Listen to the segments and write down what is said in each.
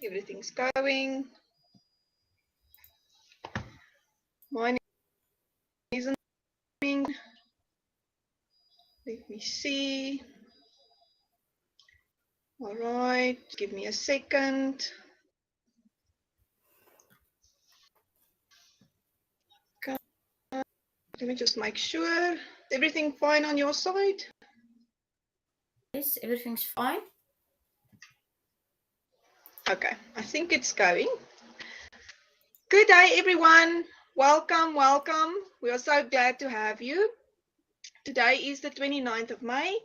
Everything's going. Mine isn't coming. Let me see. All right, give me a second. Okay. Let me just make sure. Everything fine on your side? Yes, everything's fine. Okay, I think it's going. Good day, everyone. Welcome, welcome. We are so glad to have you. Today is the 29th of May,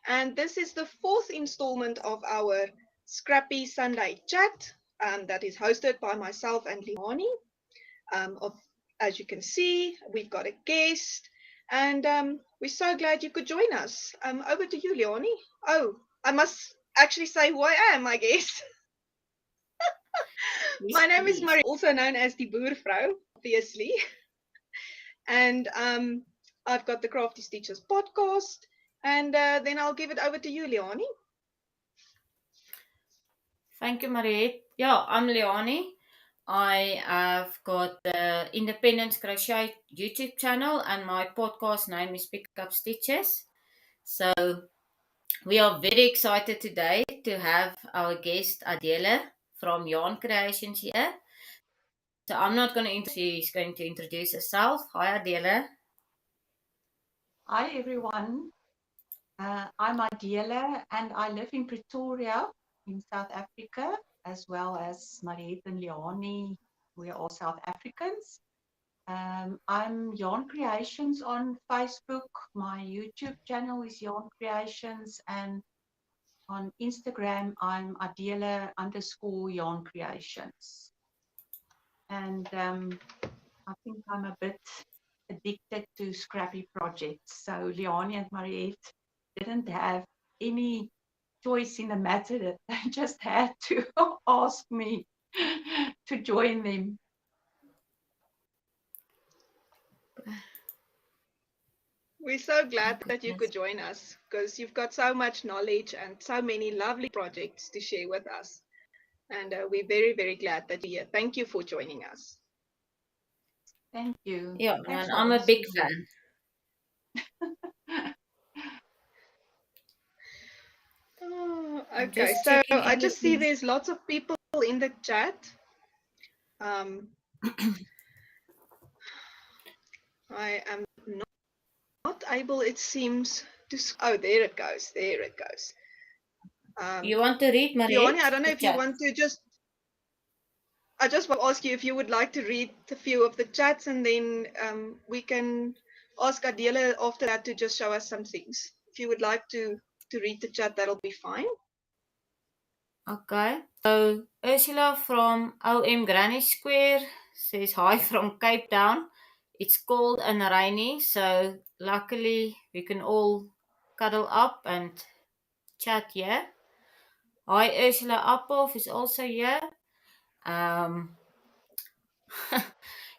and this is the fourth installment of our Scrappy Sunday Chat that is hosted by myself and Leanie. As you can see, we've got a guest, and we're so glad you could join us. Over to you, Leanie. Oh, I must actually say who I am, I guess. Yes, my name is please. Marie, also known as the Boervrou, obviously. And I've got the Crafty Stitches podcast, and then I'll give it over to you, Leanie. Thank you, Mariette. Yeah, I'm Leanie. I have got the Independent Crochet YouTube channel, and my podcast name is Pick Up Stitches. So we are very excited today to have our guest Adele from Yarncreations here. So I'm not going to introduce, she's going to introduce herself. Hi, Adele. Hi everyone, I'm Adele and I live in Pretoria in South Africa, as well as Mariette and Leanie. We are all South Africans. I'm Yarncreations on Facebook. My YouTube channel is Yarncreations, and on Instagram I'm Adele_Yarncreations. And I think I'm a bit addicted to Scrappy Projects. So Leanie and Mariette didn't have any choice in the matter. That they just had to ask me to join them. We're so glad that you could join us because you've got so much knowledge and so many lovely projects to share with us. And we're very, very glad that you're here. Thank you for joining us. Thank you. Yeah, Thanks and for I'm a big asking. fan. Oh, I'm okay, just so checking I just see everything. there's lots of people in the chat. I am not able, it seems, to. Oh, there it goes. There it goes. You want to read, Mariette? Leanie, I don't know if you want to just. I just want to ask you if you would like to read a few of the chats, and then we can ask Adele after that to just show us some things. If you would like to read the chat, that'll be fine. Okay. So Ursula from OM Granny Square says hi from Cape Town. It's cold and rainy, so luckily we can all cuddle up and chat here. Hi, Ursula Apphoff is also here.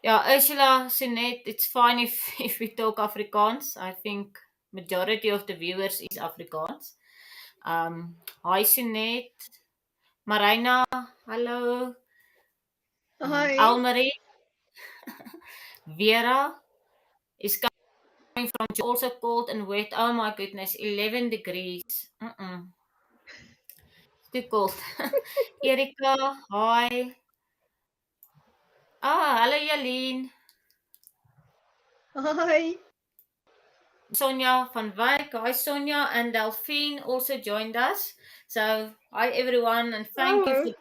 Yeah, Ursula, Sinet, it's fine if we talk Afrikaans. I think majority of the viewers is Afrikaans. Hi, Sinet. Marina, hello. Hi. Almarie, Vera is coming from also cold and wet. Oh my goodness, 11 degrees. It's too cold. Erika, hi. Hello, Yaleen. Hi. Sonia van Wyk. Hi, Sonia. And Delphine also joined us. So, hi, everyone, and thank you for.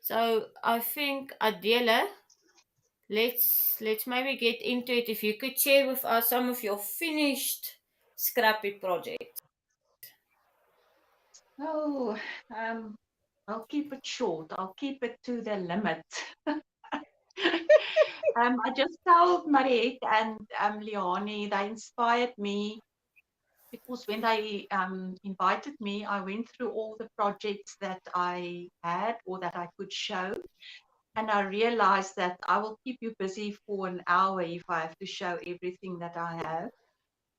So, I think, Adele, let's maybe get into it. If you could share with us some of your finished Scrappy projects. Oh, I'll keep it short. I'll keep it to the limit. I just told Mariette and Leanie, they inspired me because when they invited me, I went through all the projects that I had or that I could show. And I realized that I will keep you busy for an hour if I have to show everything that I have.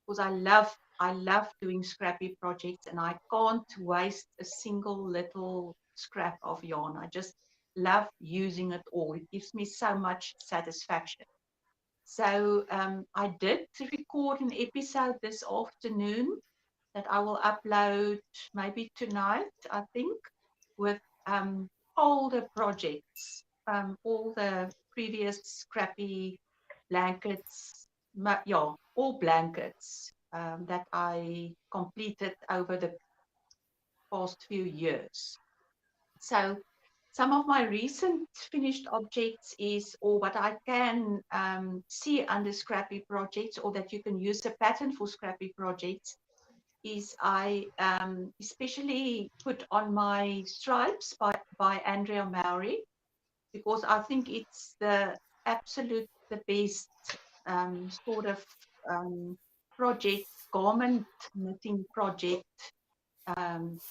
Because I love I love doing scrappy projects, and I can't waste a single little scrap of yarn. I just love using it all. It gives me so much satisfaction. So I did record an episode this afternoon that I will upload maybe tonight, I think, with older projects, all the previous scrappy blankets, yeah, all blankets that I completed over the past few years. So some of my recent finished objects is, or what I can see under scrappy projects, or that you can use a pattern for scrappy projects, is I especially put on my stripes by Andrea Mowry, because I think it's the best sort of project, garment knitting project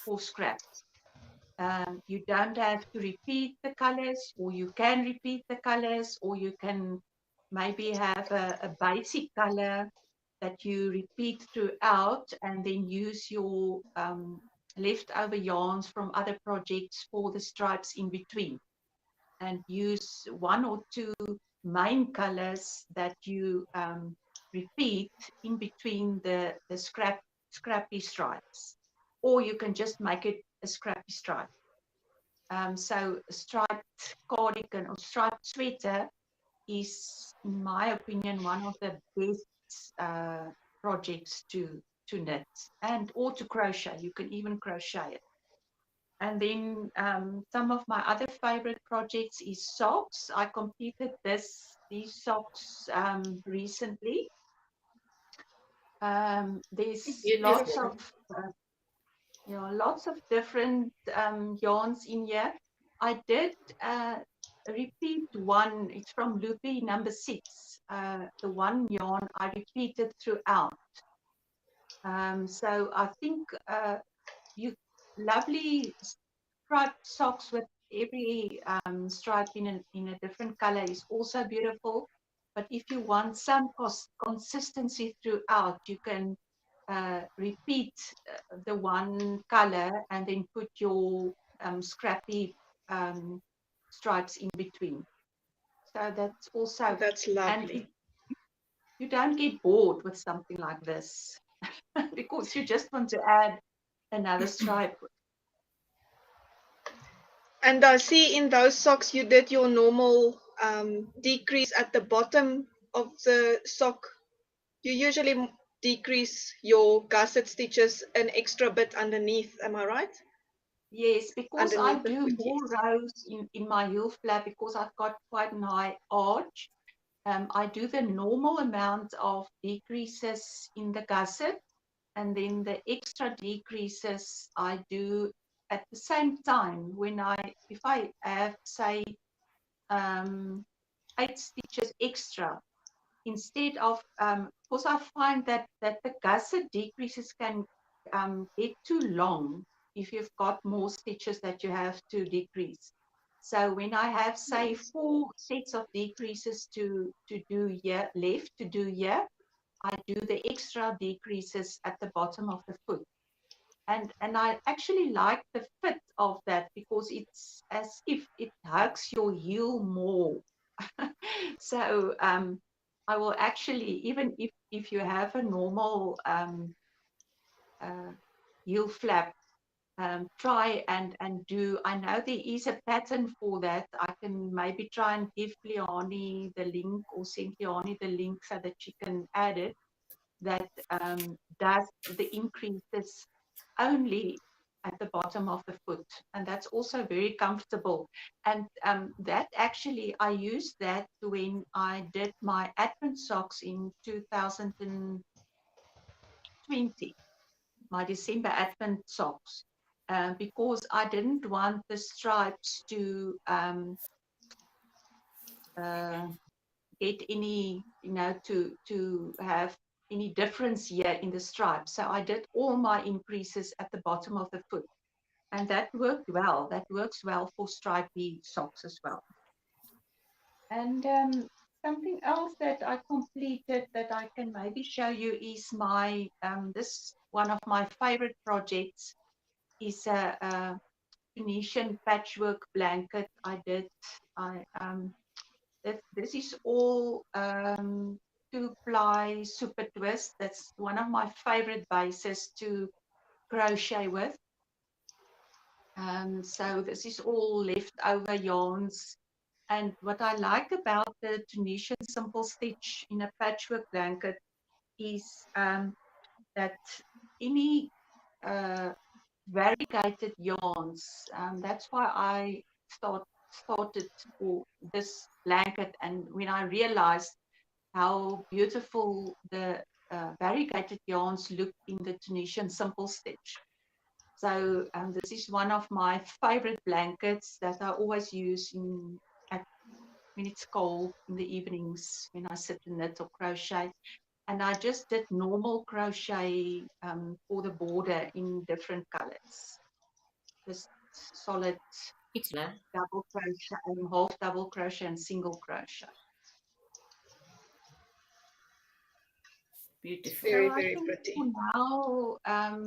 for scrap. You don't have to repeat the colors, or you can repeat the colors, or you can maybe have a basic color that you repeat throughout, and then use your leftover yarns from other projects for the stripes in between, and use one or two main colors that you repeat in between the scrappy stripes, or you can just make it a scrappy stripe. So a striped cardigan or striped sweater is, in my opinion, one of the best projects to knit and or to crochet. You can even crochet it. And then some of my other favorite projects is socks. I completed these socks recently. There's lots of lots of different yarns in here. I did repeat one. It's from Loopy number 6. The one yarn I repeated throughout. So I think you lovely striped socks with every stripe in a different color is also beautiful. But if you want some consistency throughout, you can repeat the one color and then put your scrappy stripes in between. So that's also, that's lovely. And you don't get bored with something like this because you just want to add another stripe. And I see in those socks you did your normal decrease at the bottom of the sock. You usually decrease your gusset stitches an extra bit underneath, am I right? Yes, because I Underneath the do foot, more yes. rows in my heel flap because I've got quite an high arch. I do the normal amount of decreases in the gusset, and then the extra decreases I do at the same time if I have, say, 8 stitches extra, instead of, because I find that the gusset decreases can get too long if you've got more stitches that you have to decrease. So when I have, say, 4 sets of decreases to do here, left to do here, I do the extra decreases at the bottom of the foot. And I actually like the fit of that because it's as if it hugs your heel more. So I will actually, even if you have a normal heel flap, try and do. I know there is a pattern for that. I can maybe try and give Leanie the link, or send Leanie the link so that she can add it. That does the increases only at the bottom of the foot, and that's also very comfortable. And that actually, I used that when I did my Advent socks in 2020, my December Advent socks, because I didn't want the stripes to get any, to have any difference here in the stripes. So I did all my increases at the bottom of the foot, and that worked well. That works well for stripy socks as well. And something else that I completed that I can maybe show you is my this one of my favorite projects is a Venetian patchwork blanket I did. This is all 2-ply super twist. That's one of my favorite bases to crochet with. So this is all leftover yarns. And what I like about the Tunisian simple stitch in a patchwork blanket is that any variegated yarns. That's why I started for this blanket, and when I realized how beautiful the variegated yarns look in the Tunisian simple stitch. So this is one of my favorite blankets that I always use when it's cold in the evenings when I sit and knit or crochet. And I just did normal crochet for the border in different colors. Just solid It's there. double crochet and half double crochet and single crochet. Beautiful. Very, So I very think pretty. for now,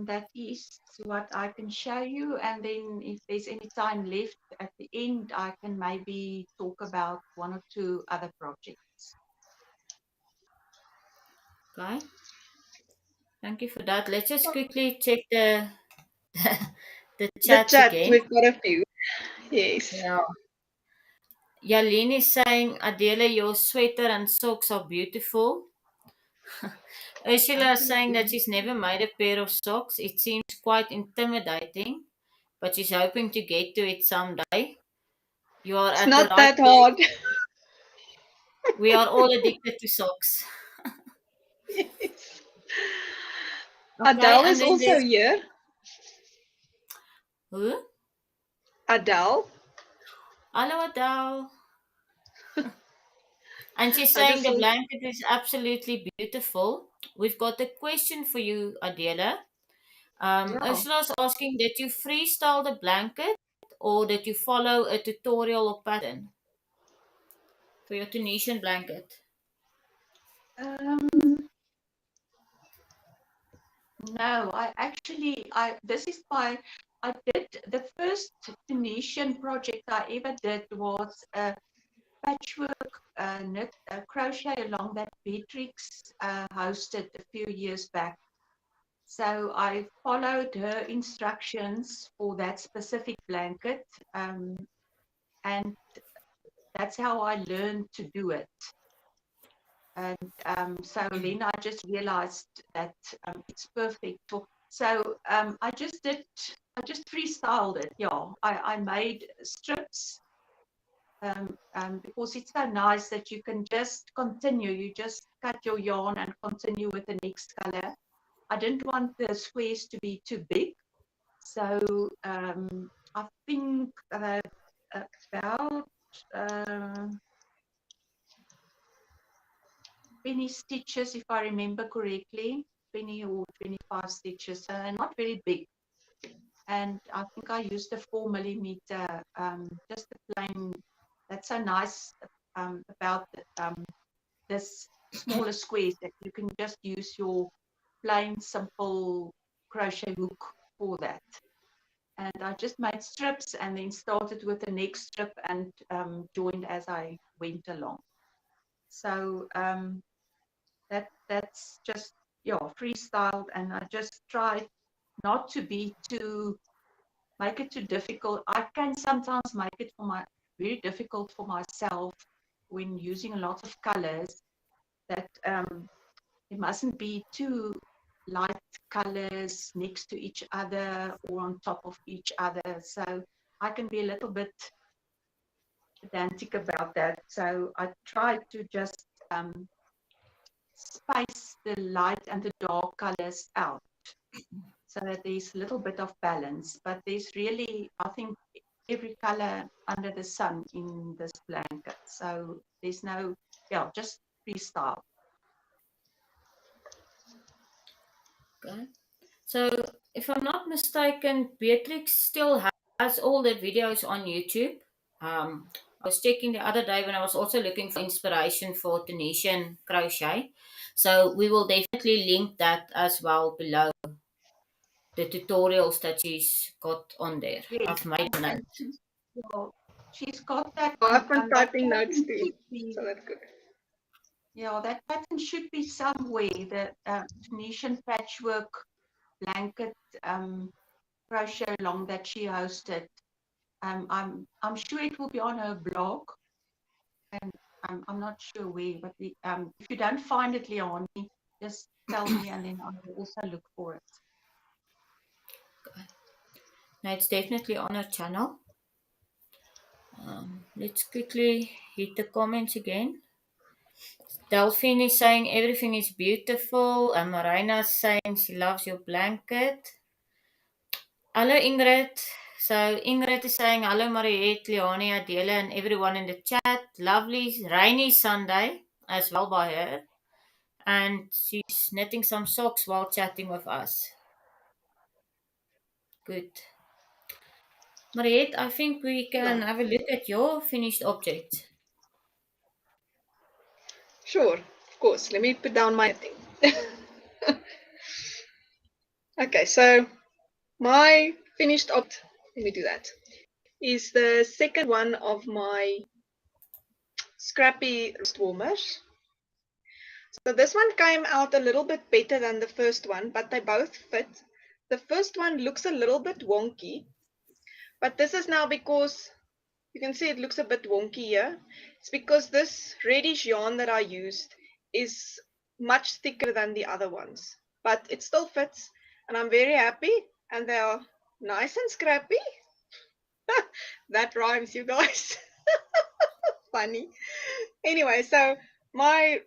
that is what I can show you. And then if there's any time left at the end, I can maybe talk about 1 or 2 other projects. Okay. Thank you for that. Let's just quickly check the the The chats chat, again. we've got a few. Yes. Yeah. Yalini is saying, Adele, your sweater and socks are beautiful. Ursula is saying that she's never made a pair of socks. It seems quite intimidating, but she's hoping to get to it someday. You are It's at the not right that place. hard. We are all addicted to socks. Yes. Okay, Adele and is then also there's here. who? Adele. Hello, Adele. And she's I saying just the saw. blanket is absolutely beautiful. We've got a question for you, Adela. Yeah. Ursula's asking that you freestyle the blanket or that you follow a tutorial or pattern for your Tunisian blanket. No, this is I did the first Tunisian project I ever did was a patchwork knit crochet along that Beatrix hosted a few years back. So I followed her instructions for that specific blanket, and that's how I learned to do it. And so then I just realized that it's perfect for. So I just freestyled it. Yeah, I made strips because it's so nice that you can just continue. You just cut your yarn and continue with the next color. I didn't want the squares to be too big, so I think about 20 stitches, if I remember correctly, 20 or 25 stitches, so they're not very big. And I think I used a 4mm, just a plain. That's so nice about this smaller squares that you can just use your plain simple crochet hook for that. And I just made strips and then started with the next strip and joined as I went along. So that's just freestyled, and I just try not to make it too difficult. I can sometimes make it very difficult for myself when using a lot of colors, that it mustn't be too light colors next to each other or on top of each other. So I can be a little bit pedantic about that. So I try to just space the light and the dark colors out so that there's a little bit of balance. But there's really, I think, every color under the sun in this blanket. So there's no, just freestyle. Okay. So, if I'm not mistaken, Beatrix still has all the videos on YouTube. I was checking the other day when I was also looking for inspiration for Tunisian crochet. So we will definitely link that as well below the tutorials that she's got on there. Yes, I've made a and note. well, she's got that. Oh, I've been That typing notes pattern too, should be, so that's good. yeah, that pattern should be somewhere. The Tunisian patchwork blanket crochet along that she hosted. I'm sure it will be on her blog, and I'm not sure where. But if you don't find it, Leanie, just tell me, and then I will also look for it. Now it's definitely on her channel. Let's quickly hit the comments again. Delphine is saying everything is beautiful, and Marina's saying she loves your blanket. Hello Ingrid. So Ingrid is saying hello Mariette, Leanie, Adele, and everyone in the chat. Lovely rainy Sunday as well by her. And she's knitting some socks while chatting with us. Good. Mariette, I think we can have a look at your finished object. Sure, of course. Let me put down my thing. Okay, so my finished object, let me do that, is the second one of my Scrappy wrist warmers. So this one came out a little bit better than the first one, but they both fit. The first one looks a little bit wonky, but this is now because you can see it looks a bit wonky here. It's because this reddish yarn that I used is much thicker than the other ones, but it still fits, and I'm very happy, and they are nice and scrappy. That rhymes, you guys. Funny. Anyway, so my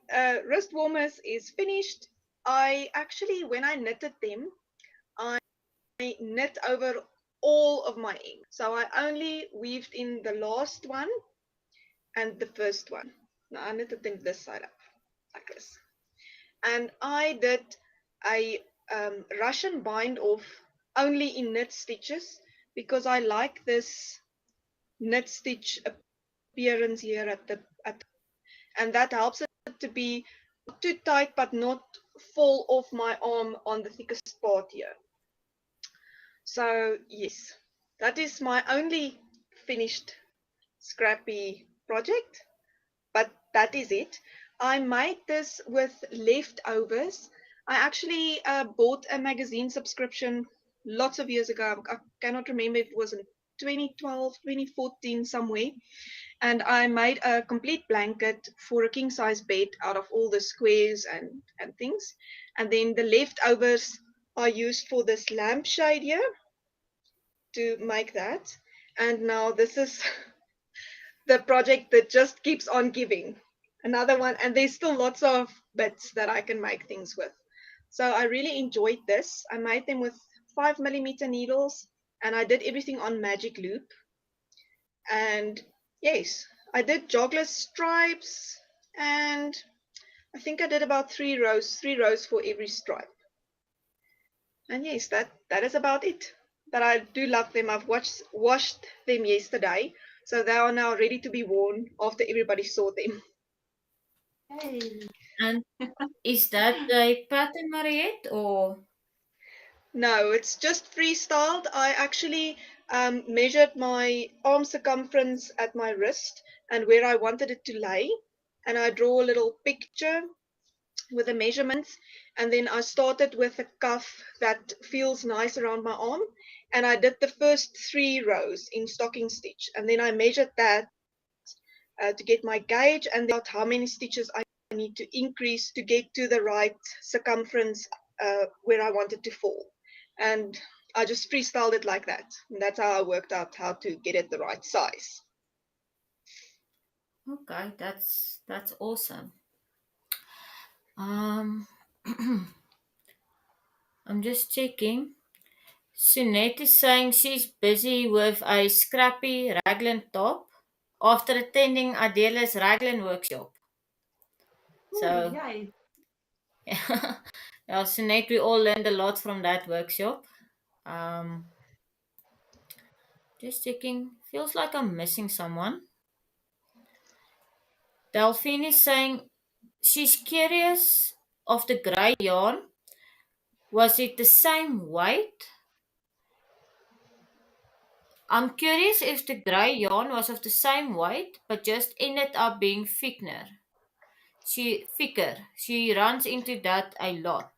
wrist warmers is finished. I actually, when I knitted them, I knit over all of my ink. So I only weaved in the last one and the first one. Now I knitted them this side up, like this. And I did a Russian bind off only in knit stitches because I like this knit stitch appearance here and that helps it to be not too tight but not fall off my arm on the thickest part here. So yes, that is my only finished Scrappy project, but that is it. I made this with leftovers. I actually bought a magazine subscription lots of years ago. I cannot remember if it was in 2012, 2014, somewhere. And I made a complete blanket for a king size bed out of all the squares and things. And then the leftovers are used for this lampshade here to make that. And now this is the project that just keeps on giving. Another one, and there's still lots of bits that I can make things with. So I really enjoyed this. I made them with 5mm needles, and I did everything on magic loop. And yes, I did jogless stripes, and I think I did about 3 rows for every stripe. And yes, that is about it. But I do love them. I've washed them yesterday, so they are now ready to be worn after everybody saw them. Hey. And is that a pattern, Mariette, or? No, it's just freestyled. I actually measured my arm circumference at my wrist and where I wanted it to lay. And I draw a little picture with the measurements. And then I started with a cuff that feels nice around my arm. And I did the first 3 rows in stocking stitch. And then I measured that to get my gauge and then how many stitches I need to increase to get to the right circumference where I want it to fall. And I just freestyled it like that. And that's how I worked out how to get it the right size. Okay, that's awesome. I'm just checking. Sunette is saying she's busy with a scrappy raglan top after attending Adeles raglan workshop. So, Yay. yeah, Sunette, we all learned a lot from that workshop. Just checking. Feels like I'm missing someone. Delphine is saying she's curious of the grey yarn. Was it the same weight? I'm curious if the grey yarn was of the same weight, but just ended up being thicker. She runs into that a lot.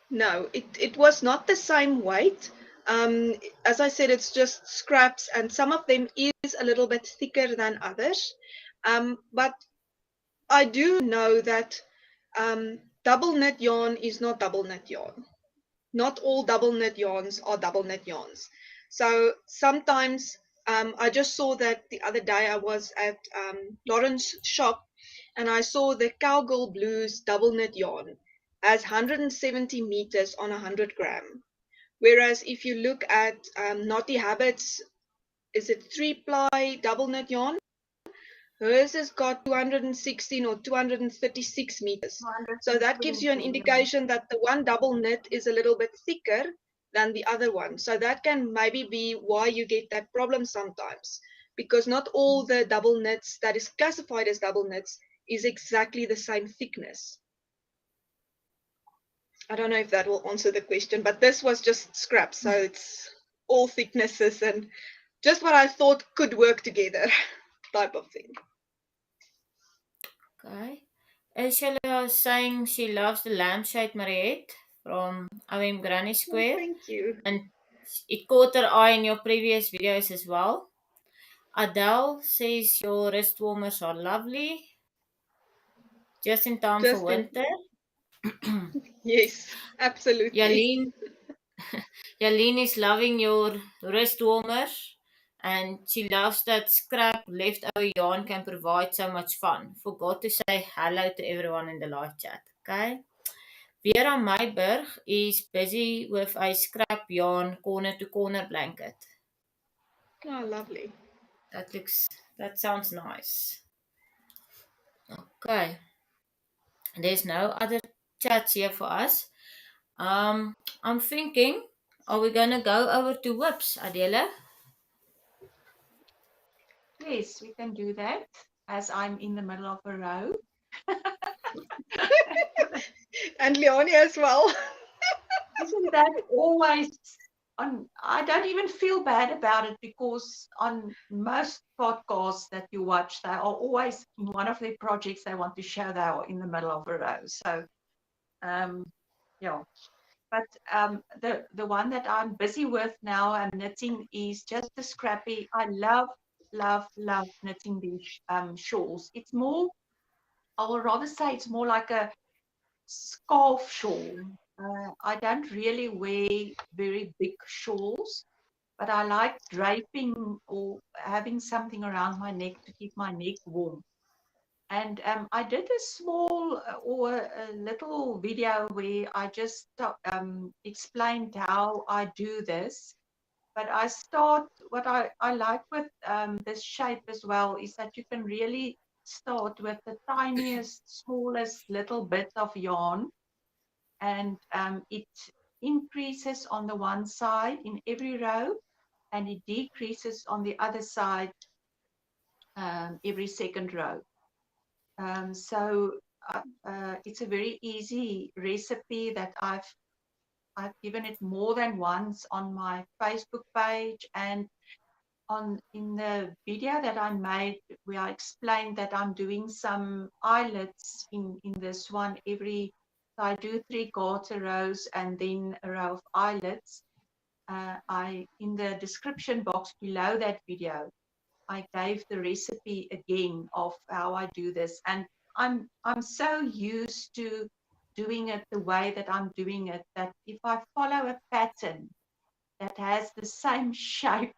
No, it was not the same weight. As I said, it's just scraps, and some of them is a little bit thicker than others. But I do know that double knit yarn is not double knit yarn. Not all double knit yarns are double knit yarns. So sometimes I just saw that the other day I was at Lauren's shop and I saw the Cowgirl Blues double knit yarn as 170 meters on 100 gram. Whereas if you look at Naughty Habits, is it 3-ply double knit yarn? Hers has got 216 or 236 meters. So that gives you an indication that the one double knit is a little bit thicker than the other one. So that can maybe be why you get that problem sometimes, because not all the double knits that is classified as double knits is exactly the same thickness. I don't know if that will answer the question, but this was just scraps. So it's all thicknesses and just what I thought could work together type of thing. Okay. Ursula is saying she loves the lampshade Mariette from OM Granny Square. Oh, thank you. And it caught her eye in your previous videos as well. Adele says your wrist warmers are lovely. Just in time for winter. Yes, absolutely. Yaline is loving your wrist warmers. And she loves that scrap leftover yarn can provide so much fun. Forgot to say hello to everyone in the live chat. Okay. Vera Meiberg is busy with a scrap yarn corner to corner blanket. Oh, lovely. That sounds nice. Okay. There's no other chats here for us. I'm thinking, are we gonna go over to whips, Adele? Yes, we can do that as I'm in the middle of a row. And Leanie as well. Isn't that always on? I don't even feel bad about it because on most podcasts that you watch, they are always in one of their projects they want to show they are in the middle of a row. So, yeah. But the one that I'm busy with now, I'm knitting, is just a scrappy. I love knitting these shawls. It's more, I would rather say it's more like a scarf shawl. I don't really wear very big shawls, but I like draping or having something around my neck to keep my neck warm. And I did a small or a little video where I just explained how I do this. But what I like with this shape as well is that you can really start with the tiniest, smallest little bit of yarn. And it increases on the one side in every row, and it decreases on the other side every second row. So it's a very easy recipe that I've given it more than once on my Facebook page, and in the video that I made where I explained that I'm doing some eyelets in this one so I do 3 garter rows and then a row of eyelets. In the description box below that video, I gave the recipe again of how I do this, and I'm so used to doing it the way that I'm doing it that if I follow a pattern that has the same shape,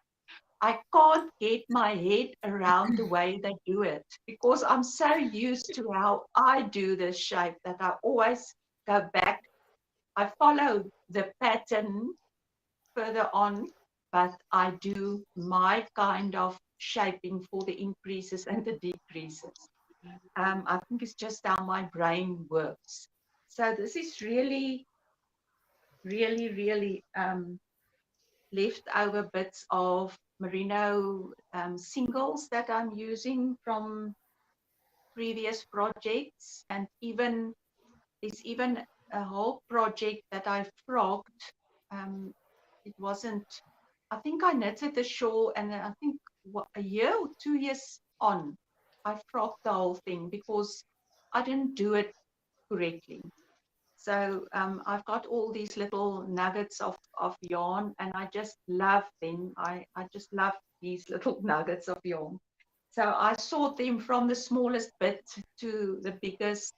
I can't get my head around the way they do it because I'm so used to how I do this shape that I always go back. I follow the pattern further on, but I do my kind of shaping for the increases and the decreases. I think it's just how my brain works. So this is really, really, really leftover bits of merino singles that I'm using from previous projects, and there's even a whole project that I frogged. It wasn't, I think I knitted the shawl, and then I think a year or 2 years on, I frogged the whole thing because I didn't do it correctly. So I've got all these little nuggets of yarn, and I just love them. I just love these little nuggets of yarn. So I sort them from the smallest bit to the biggest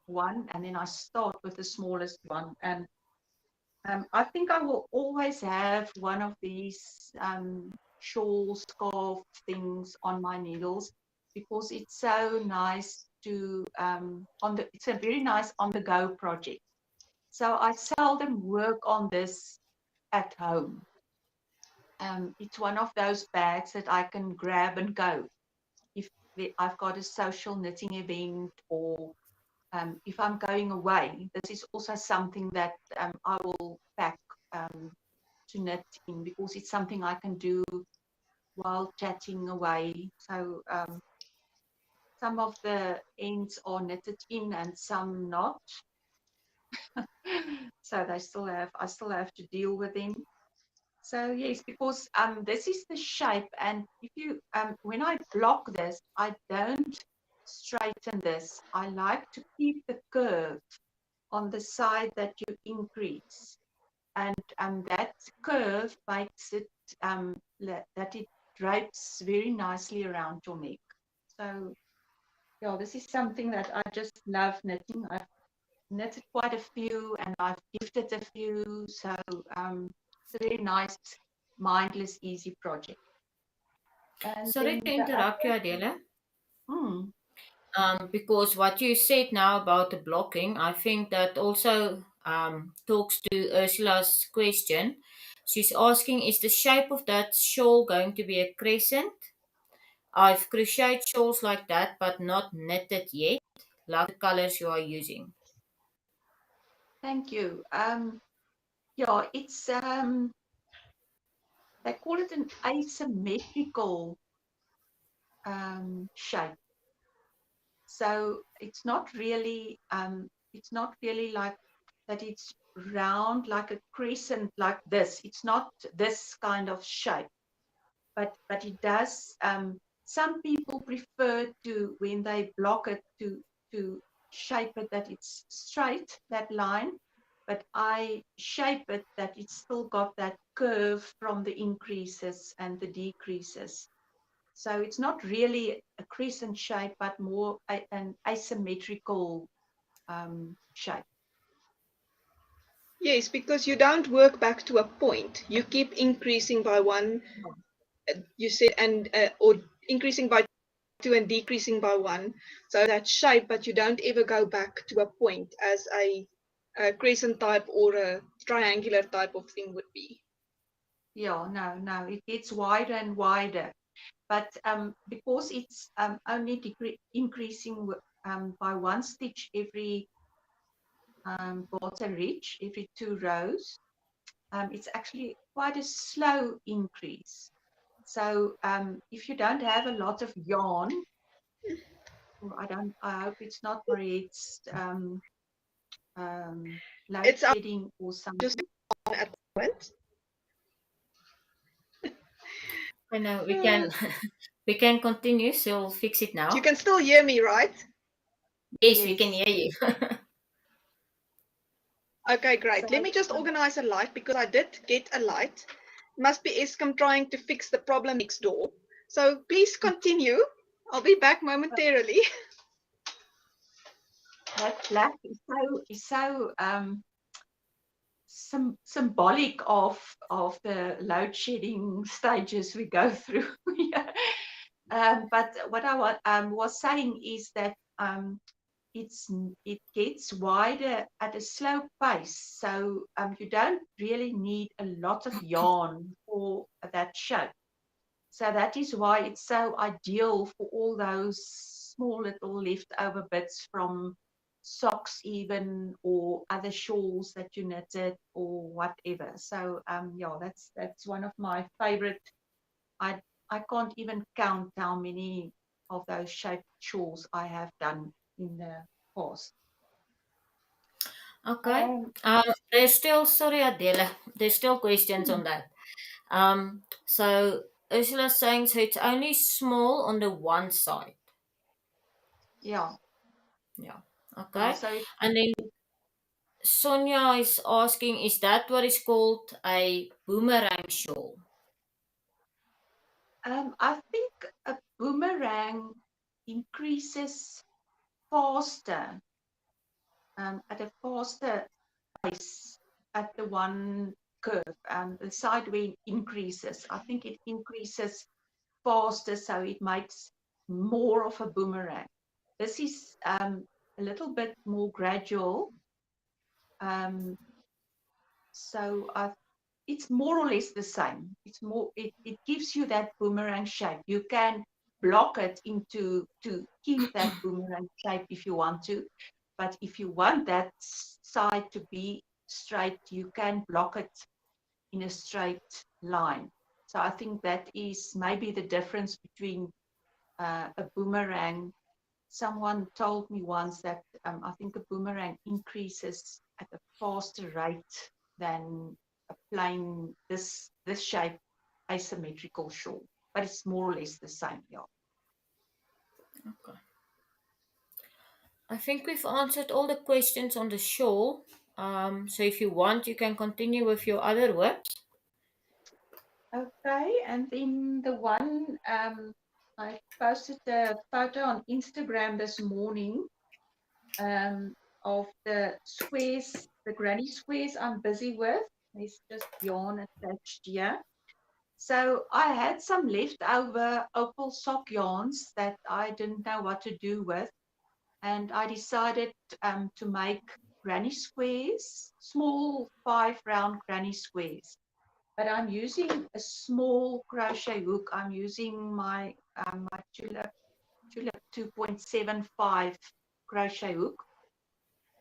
one, and then I start with the smallest one. And I think I will always have one of these shawl, scarf things on my needles because it's so nice to it's a very nice on the go project. So I seldom work on this at home. It's one of those bags that I can grab and go if I've got a social knitting event, or if I'm going away. This is also something that I will pack to knit in because it's something I can do while chatting away. So some of the ends are knitted in and some not. So I still have to deal with them. So yes, because this is the shape, and if you when I block this, I don't straighten this. I like to keep the curve on the side that you increase, and that curve makes it that it drapes very nicely around your neck. So yeah, this is something that I just love knitting. I've knitted quite a few, and I've gifted a few. So it's a very nice, mindless, easy project. And Sorry to interrupt you, Adele. Hmm. Because what you said now about the blocking, I think that also talks to Ursula's question. She's asking, is the shape of that shawl going to be a crescent? I've crocheted shawls like that, but not knitted yet. Like the colors you are using. Thank you. Yeah, it's they call it an asymmetrical shape. So it's not really like that. It's round like a crescent like this. It's not this kind of shape, but it does. Some people prefer to, when they block it, to shape it that it's straight, that line, but I shape it that it's still got that curve from the increases and the decreases. So it's not really a crescent shape, but more an asymmetrical shape. Yes, because you don't work back to a point. You keep increasing by one, you said, and or increasing by two and decreasing by one. So that shape, but you don't ever go back to a point as a crescent type or a triangular type of thing would be. Yeah, no, it gets wider and wider. But because it's only increasing by one stitch every quarter ridge, every 2 rows, it's actually quite a slow increase. So if you don't have a lot of yarn, I hope it's not Mariette's load shedding or something. Just at the moment. I know we can we can continue, so we'll fix it now. You can still hear me, right? Yes, we can hear you. Okay, great. So, Let me just organize a light because I did get a light. Must be Eskom trying to fix the problem next door. So please continue. I'll be back momentarily. that black is so symbolic of the load shedding stages we go through. Yeah. But what I was saying is that it gets wider at a slow pace, so you don't really need a lot of yarn for that shape. So that is why it's so ideal for all those small little leftover bits from socks even, or other shawls that you knitted or whatever. So yeah, that's one of my favorite. I can't even count how many of those shaped shawls I have done in the past. Okay. There's still, sorry Adele, there's still questions on that. So Ursula's saying, so it's only small on the one side. Yeah. Yeah. Okay. So And then Sonia is asking, is that what is called a boomerang shawl? I think a boomerang increases faster, at a faster pace at the one curve, the side where it increases. I think it increases faster, so it makes more of a boomerang. This is a little bit more gradual. So it's more or less the same. It's more, it gives you that boomerang shape. You can block it to keep that boomerang shape if you want to. But if you want that side to be straight, you can block it in a straight line. So I think that is maybe the difference between a boomerang. Someone told me once that I think a boomerang increases at a faster rate than a plain this shape asymmetrical shawl, but it's more or less the same. Yeah. Okay. I think we've answered all the questions on the shawl. So if you want, you can continue with your other works. Okay, and then the one I posted a photo on Instagram this morning of the squares, the granny squares I'm busy with. There's just yarn attached here. So I had some leftover opal sock yarns that I didn't know what to do with, and I decided to make granny squares, small 5 round granny squares. But I'm using a small crochet hook. I'm using my my Tulip 2.75 crochet hook.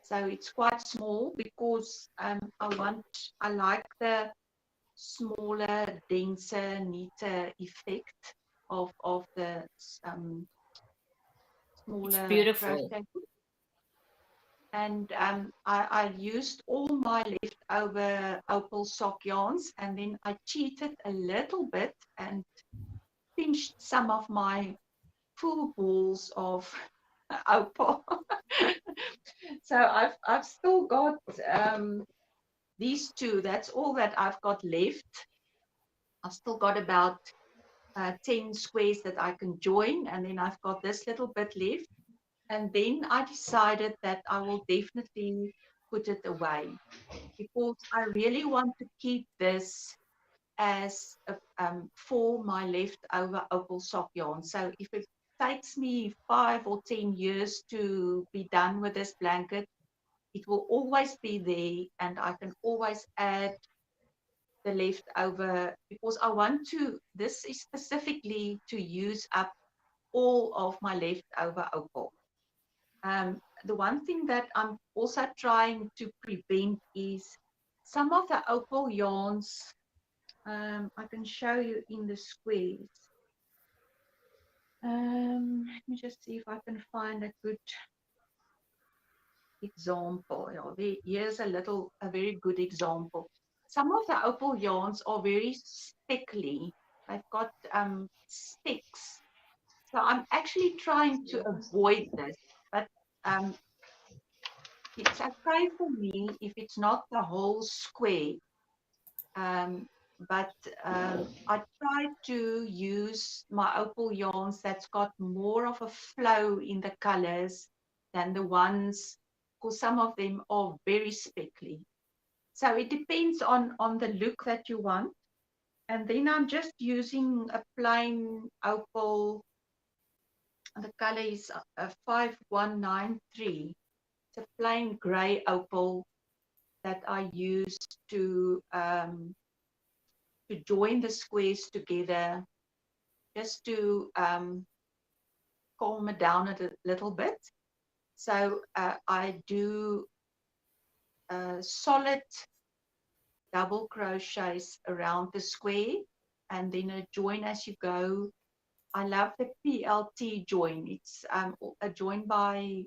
So it's quite small because I like the smaller, denser, neater effect of the It's smaller beautiful. crochet hook. And I used all my leftover opal sock yarns, and then I cheated a little bit and pinched some of my full balls of opal. So I've still got these two. That's all that I've got left. I've still got about 10 squares that I can join, and then I've got this little bit left. And then I decided that I will definitely put it away because I really want to keep this as for my leftover opal sock yarn. So if it takes me 5 or 10 years to be done with this blanket, it will always be there, and I can always add the leftover, because I want to, this is specifically to use up all of my leftover opal. The one thing that I'm also trying to prevent is some of the opal yarns. I can show you in the squares. Let me just see if I can find a good example. Here's a very good example. Some of the opal yarns are very speckly. They've got specks. So I'm actually trying to avoid this, but it's okay for me if it's not the whole square. But I try to use my opal yarns that's got more of a flow in the colors than the ones, because some of them are very speckly. So it depends on the look that you want. And then I'm just using a plain opal. The color is 5193. It's a plain gray opal that I use to join the squares together, just to calm it down a little bit. So I do solid double crochets around the square and then a join as you go. I love the PLT join. It's a join by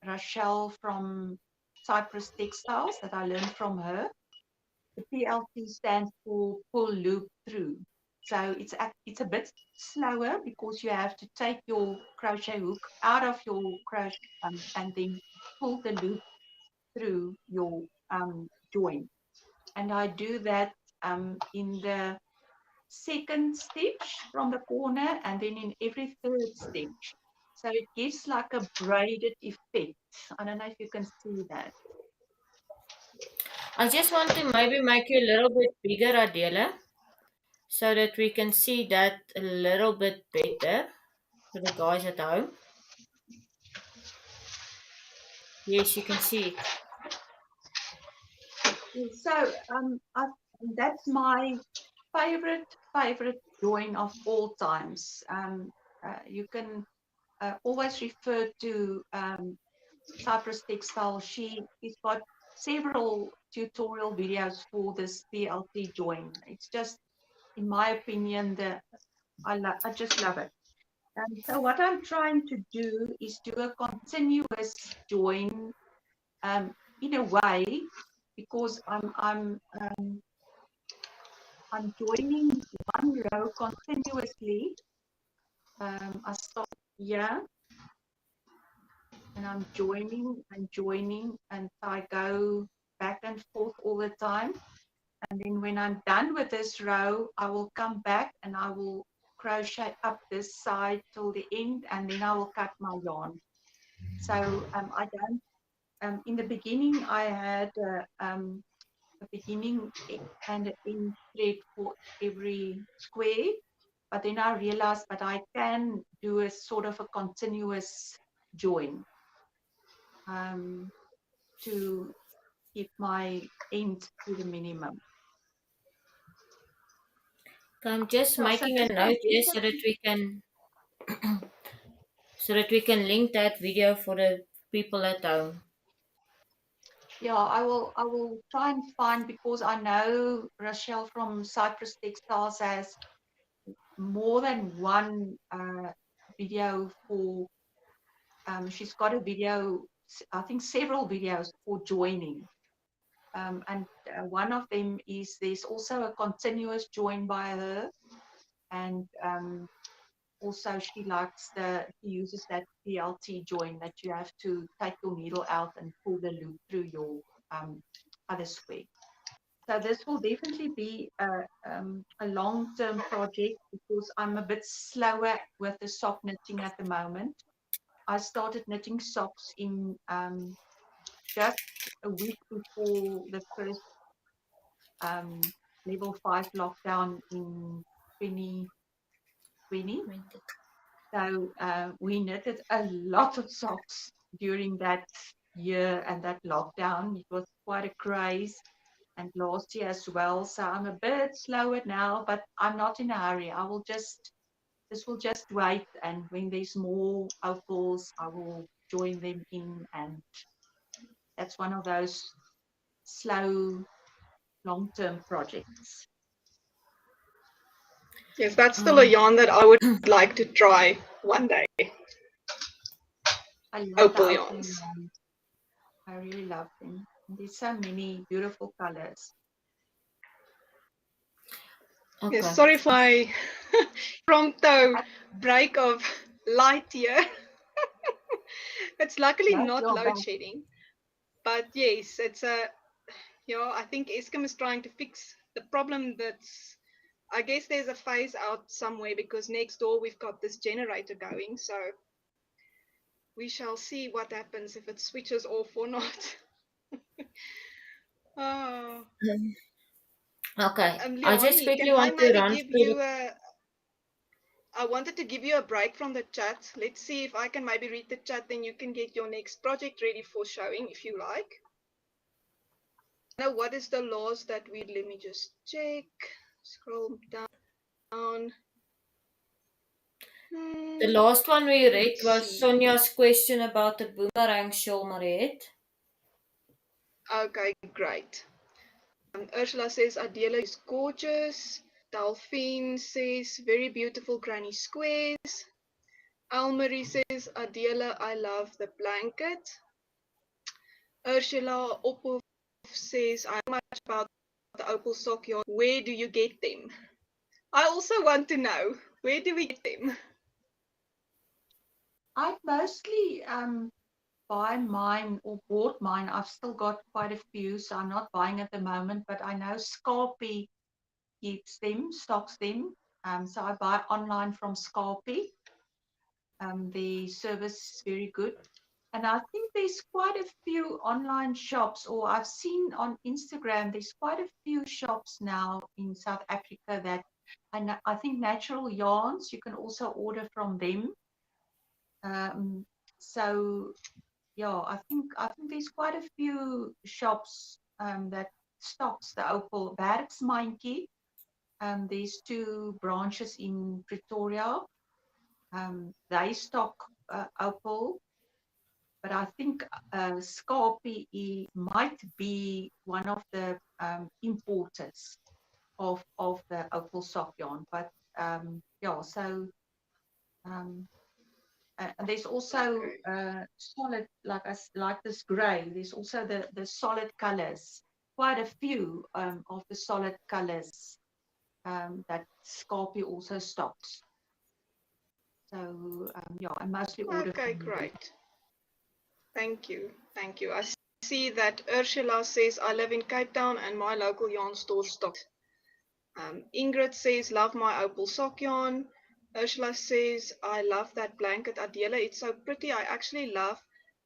Rachel from Cypress Textiles that I learned from her. The PLT stands for pull loop through. So it's a bit slower because you have to take your crochet hook out of your crochet and then pull the loop through your join. And I do that in the second stitch from the corner and then in every third stitch. So it gives like a braided effect. I don't know if you can see that. I just want to maybe make you a little bit bigger, Adele, so that we can see that a little bit better for the guys at home. Yes, you can see it. So that's my favorite join of all times. You can always refer to Cypress Textile. She's got several tutorial videos for this PLT join. It's just, in my opinion, I just love it. So what I'm trying to do is do a continuous join in a way, because I'm joining one row continuously. I start here and I'm joining and I go back and forth all the time. And then when I'm done with this row, I will come back and I will crochet up this side till the end, and then I will cut my yarn. So I don't, in the beginning I had a beginning and an end thread for every square, but then I realized that I can do a sort of a continuous join to keep my end to the minimum. I'm just making a note here so that we can link that video for the people at home. Yeah, I will try and find, because I know Rachel from Cypress Textiles has more than one video for. She's got a video, I think several videos for joining. And one of them is, there's also a continuous join by her, and also she uses that PLT join that you have to take your needle out and pull the loop through your other square. So this will definitely be a long-term project, because I'm a bit slower with the sock knitting at the moment. I started knitting socks in just a week before the first level 5 lockdown in 2020. So we knitted a lot of socks during that year and that lockdown. It was quite a craze, and last year as well. So I'm a bit slower now, but I'm not in a hurry. This will just wait, and when there's more opals, I will join them in, and that's one of those slow, long-term projects. Yes, that's still a yarn that I would like to try one day. I love opal the yarns. I really love them. There's so many beautiful colors. Okay. Yes, sorry for my prompto break of light here. It's luckily not load shedding, but yes, it's I think Eskom is trying to fix the problem. That's, I guess there's a phase out somewhere, because next door we've got this generator going, so we shall see what happens, if it switches off or not. Oh. Okay. Leanie, I just quickly want to run through. I wanted to give you a break from the chat. Let's see if I can maybe read the chat, then you can get your next project ready for showing, if you like. Now, what is the laws that let me just check. Scroll down. The last one we read Let's was see. Sonia's question about the boomerang shawl, Mariette. Okay, great. Ursula says Adele is gorgeous. Delphine says very beautiful granny squares. Almarie says Adele, I love the blanket. Ursula Ophoff says I know much about the opal sock yarn. Where do you get them? I also want to know, where do we get them? I mostly buy mine or bought mine. I've still got quite a few, so I'm not buying at the moment, but I know Scrappy keeps them, stocks them. So I buy online from Scrappy. The service is very good. And I think there's quite a few online shops, or I've seen on Instagram, there's quite a few shops now in South Africa that, and I think Natural Yarns, you can also order from them. So yeah, I think there's quite a few shops that stocks the opal. Beatrix Mindjie, there's 2 branches in Pretoria. They stock opal, but I think Scrappy might be one of the importers of the opal sock yarn. But yeah, so and there's also solid, like this grey. There's also the solid colours. Quite a few of the solid colours that Scrappy also stocks. So yeah, I mostly order. Okay, great. Thank you. Thank you. I see that Ursula says I live in Cape Town and my local yarn store stocks. Ingrid says love my opal sock yarn. Ursula says I love that blanket, Adele. It's so pretty. I actually love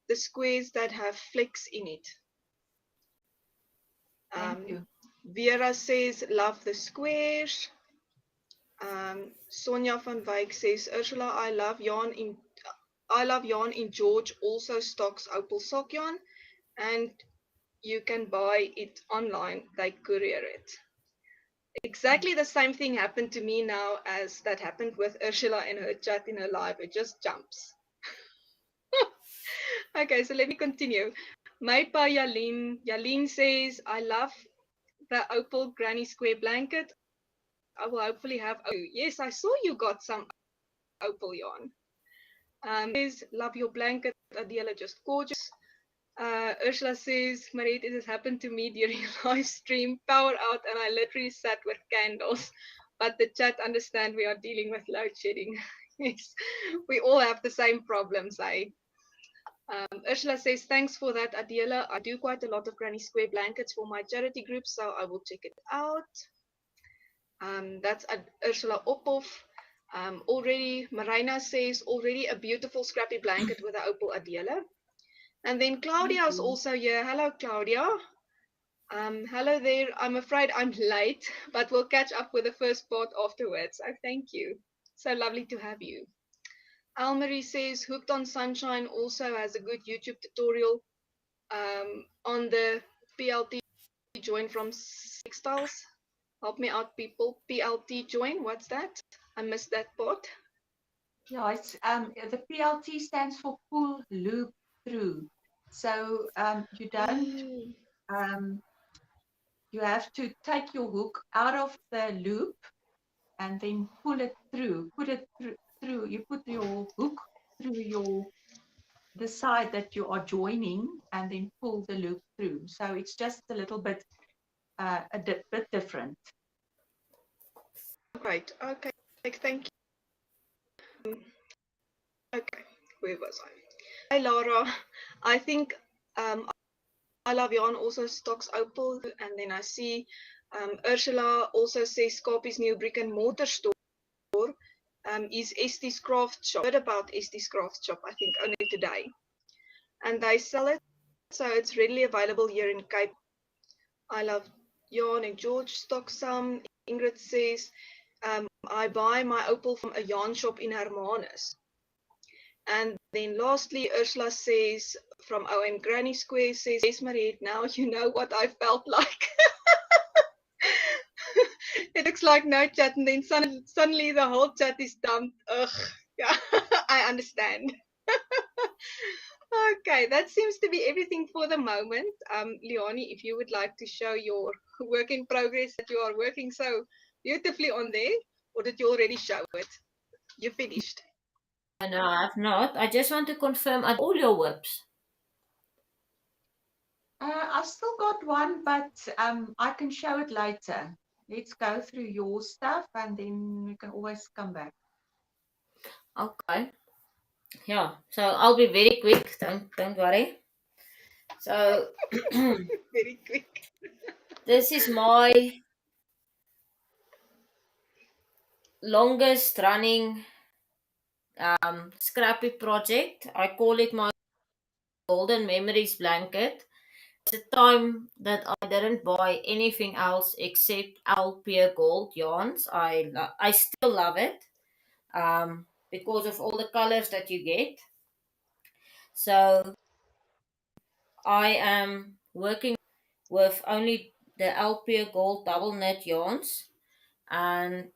the squares that have flecks in it. Thank you. Vera says love the squares. Sonja van Wyk says Ursula, I love yarn in George also stocks opal sock yarn, and you can buy it online. They courier it. Exactly the same thing happened to me now as that happened with Ursula in her chat in her live. It just jumps. Okay, so let me continue. Made by Yaline. Yaline says, I love the opal granny square blanket. I will hopefully have. Oh, yes, I saw you got some opal yarn. Says, love your blanket, Adele, just gorgeous. Ursula says, Mariette, it has happened to me during live stream, power out, and I literally sat with candles. But the chat understand we are dealing with load shedding. Yes, we all have the same problems, eh? Ursula says, thanks for that, Adele. I do quite a lot of granny square blankets for my charity group, so I will check it out. That's Ursula Ophoff. Already, Marina says, already a beautiful scrappy blanket with an opal, Adele. And then Claudia is also here. Hello, Claudia. Hello there. I'm afraid I'm late, but we'll catch up with the first part afterwards. Oh, thank you. So lovely to have you. Almarie says, Hooked on Sunshine also has a good YouTube tutorial on the PLT join from Textiles. Help me out, people. PLT join, what's that? I missed that part. Yeah, it's the PLT stands for pull loop through. So you don't you have to take your hook out of the loop and then pull it through. Put it through. You put your hook through the side that you are joining and then pull the loop through. So it's just a little bit bit different. Right. Okay. Thank you. Okay. Where was I? Hi, Laura. I think I Love Yarn also stocks opal, and then I see Ursula also says Scrappy's new brick and mortar store is Esti's Craft Shop. I heard about Esti's Craft Shop, I think, only today. And they sell it, so it's readily available here in Cape. I Love Yarn and George stocks some. Ingrid says, I buy my opal from a yarn shop in Hermanus. And then lastly, Ursula says, from OM Granny Square, says, yes, Mariette, now you know what I felt like. It looks like no chat, and then suddenly the whole chat is dumped. Ugh, Yeah, I understand. Okay, that seems to be everything for the moment. Leanie, if you would like to show your work in progress that you are working so beautifully on there, or did you already show it? You finished. No, I've not. I just want to confirm all your whips. I've still got one, but I can show it later. Let's go through your stuff and then we can always come back. Okay. Yeah. So I'll be very quick. Don't worry. So Very quick. this is my longest running scrappy project. I call it my golden memories blanket. It's a time that I didn't buy anything else except pure gold yarns. I still love it because of all the colors that you get. So I am working with only the pure gold double knit yarns, and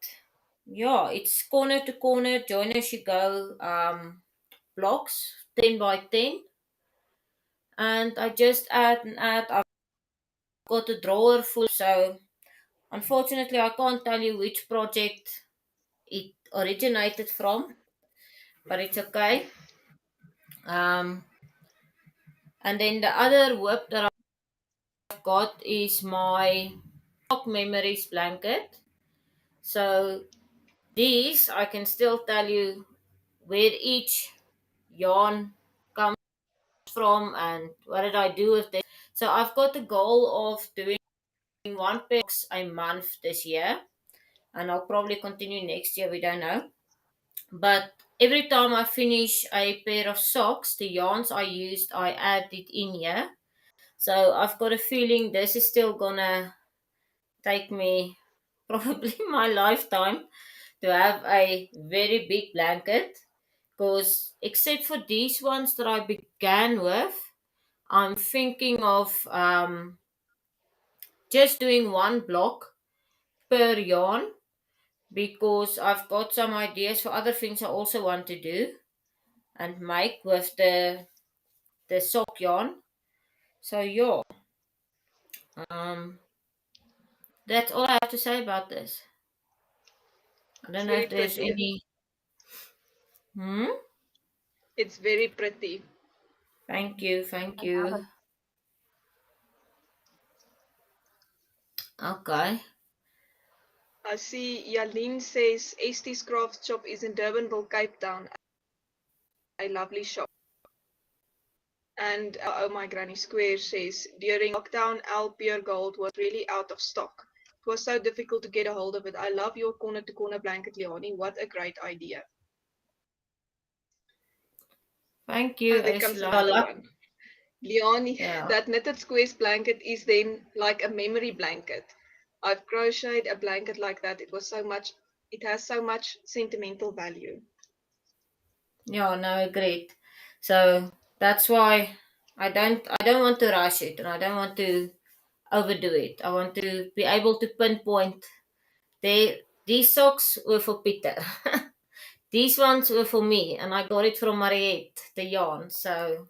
yeah, it's corner to corner, join as you go blocks 10 by 10, and I just add and add. I've got a drawer full, so unfortunately I can't tell you which project it originated from, but it's okay. Um, and then the other whip that I've got is my stock memories blanket. So these I can still tell you where each yarn comes from and what did I do with it. So I've got the goal of doing one pair a month this year, and I'll probably continue next year. We don't know. But every time I finish a pair of socks, the yarns I used, I add it in here. So I've got a feeling this is still gonna take me probably my lifetime to have a very big blanket. Because except for these ones that I began with, I'm thinking of just doing one block per yarn because I've got some ideas for other things I also want to do and make with the sock yarn. So yeah, um, that's all I have to say about this. I It's don't know very if there's pretty. any. Hmm. It's very pretty. Thank you, thank I love you. it. Okay. I see Yaline says Estes Craft Shop is in Durbanville, Cape Town. A lovely shop. And Oh My Granny Square says during lockdown, Al Pure Gold was really out of stock. It was so difficult to get a hold of it. I love your corner to corner blanket, Leanie. What a great idea. Thank you, Oh, there comes another Ursula. one. Leanie, Yeah. that knitted squares blanket is then like a memory blanket. I've crocheted a blanket like that. It has so much sentimental value. Yeah, no, agreed. So that's why I don't want to rush it and I don't want to overdo it. I want to be able to pinpoint these socks were for Peter. These ones were for me and I got it from Mariette, the yarn. So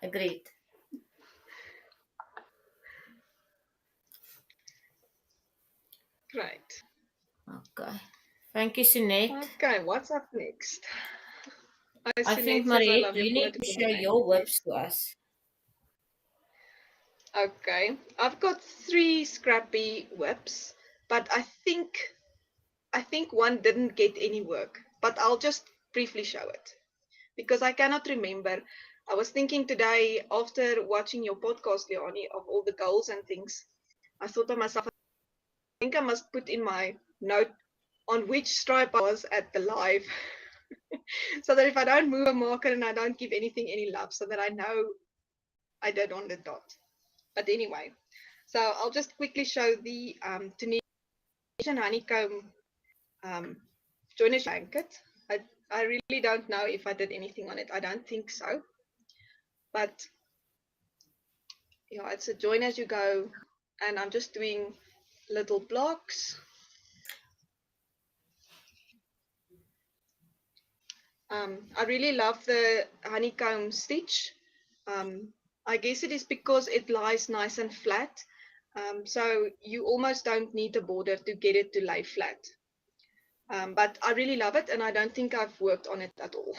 agreed. Right. Okay. Thank you, Sunette. Okay, what's up next? I think Sunette says, I Mariette, love your you corner need to to corner show your blanket. whips to us. Okay, I've got 3 scrappy whips, but I think one didn't get any work, but I'll just briefly show it because I cannot remember. I was thinking today after watching your podcast, Leanie, of all the goals and things. I thought to myself, I think I must put in my note on which stripe I was at the live so that if I don't move a marker and I don't give anything any love, so that I know I did on the dot. But anyway, so I'll just quickly show the Tunisian honeycomb joiners blanket. I really don't know if I did anything on it. I don't think so. But yeah, it's a join as you go. And I'm just doing little blocks. I really love the honeycomb stitch. I guess it is because it lies nice and flat. So you almost don't need a border to get it to lay flat. But I really love it, and I don't think I've worked on it at all.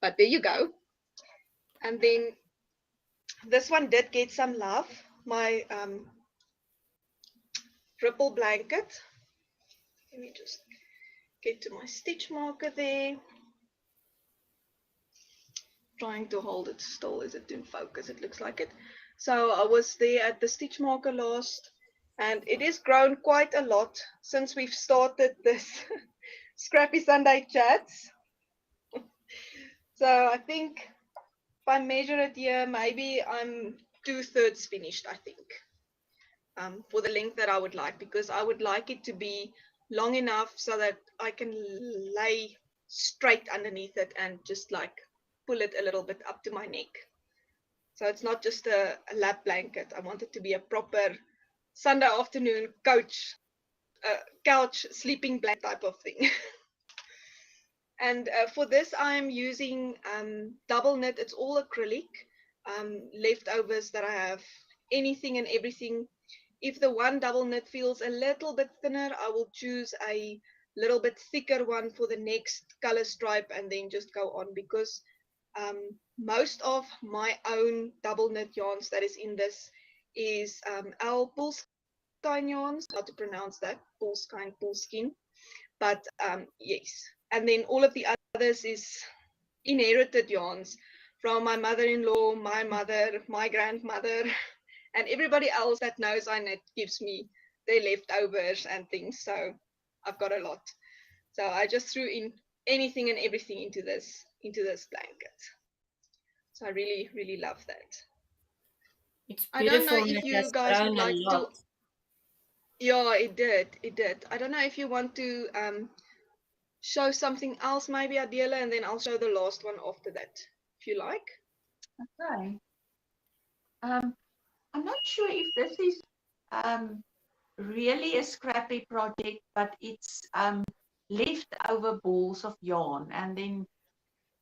But there you go. And then this one did get some love. My ripple blanket. Let me just get to my stitch marker there. Trying to hold it still. Is it in focus? It looks like it. So I was there at the stitch marker last, and it has grown quite a lot since we've started this Scrappy Sunday Chats. So I think if I measure it here, maybe I'm 2/3 finished, I think, for the length that I would like, because I would like it to be long enough so that I can lay straight underneath it and just like pull it a little bit up to my neck. So it's not just a lap blanket. I want it to be a proper Sunday afternoon couch sleeping blanket type of thing. And for this, I'm using double knit. It's all acrylic, leftovers that I have, anything and everything. If the one double knit feels a little bit thinner, I will choose a little bit thicker one for the next color stripe and then just go on, because most of my own double knit yarns that is in this is our Poolskine yarns, how to pronounce that, Poolskine. But yes, and then all of the others is inherited yarns from my mother-in-law, my mother, my grandmother, and everybody else that knows I knit gives me their leftovers and things. So I've got a lot. So I just threw in anything and everything into this blanket. So I really, really love that. It's I don't know beautiful and if it you has guys would grown a like to. lot. Yeah, it did. I don't know if you want to show something else, maybe Adele, and then I'll show the last one after that, if you like. Okay. I'm not sure if this is really a scrappy project, but it's leftover balls of yarn, and then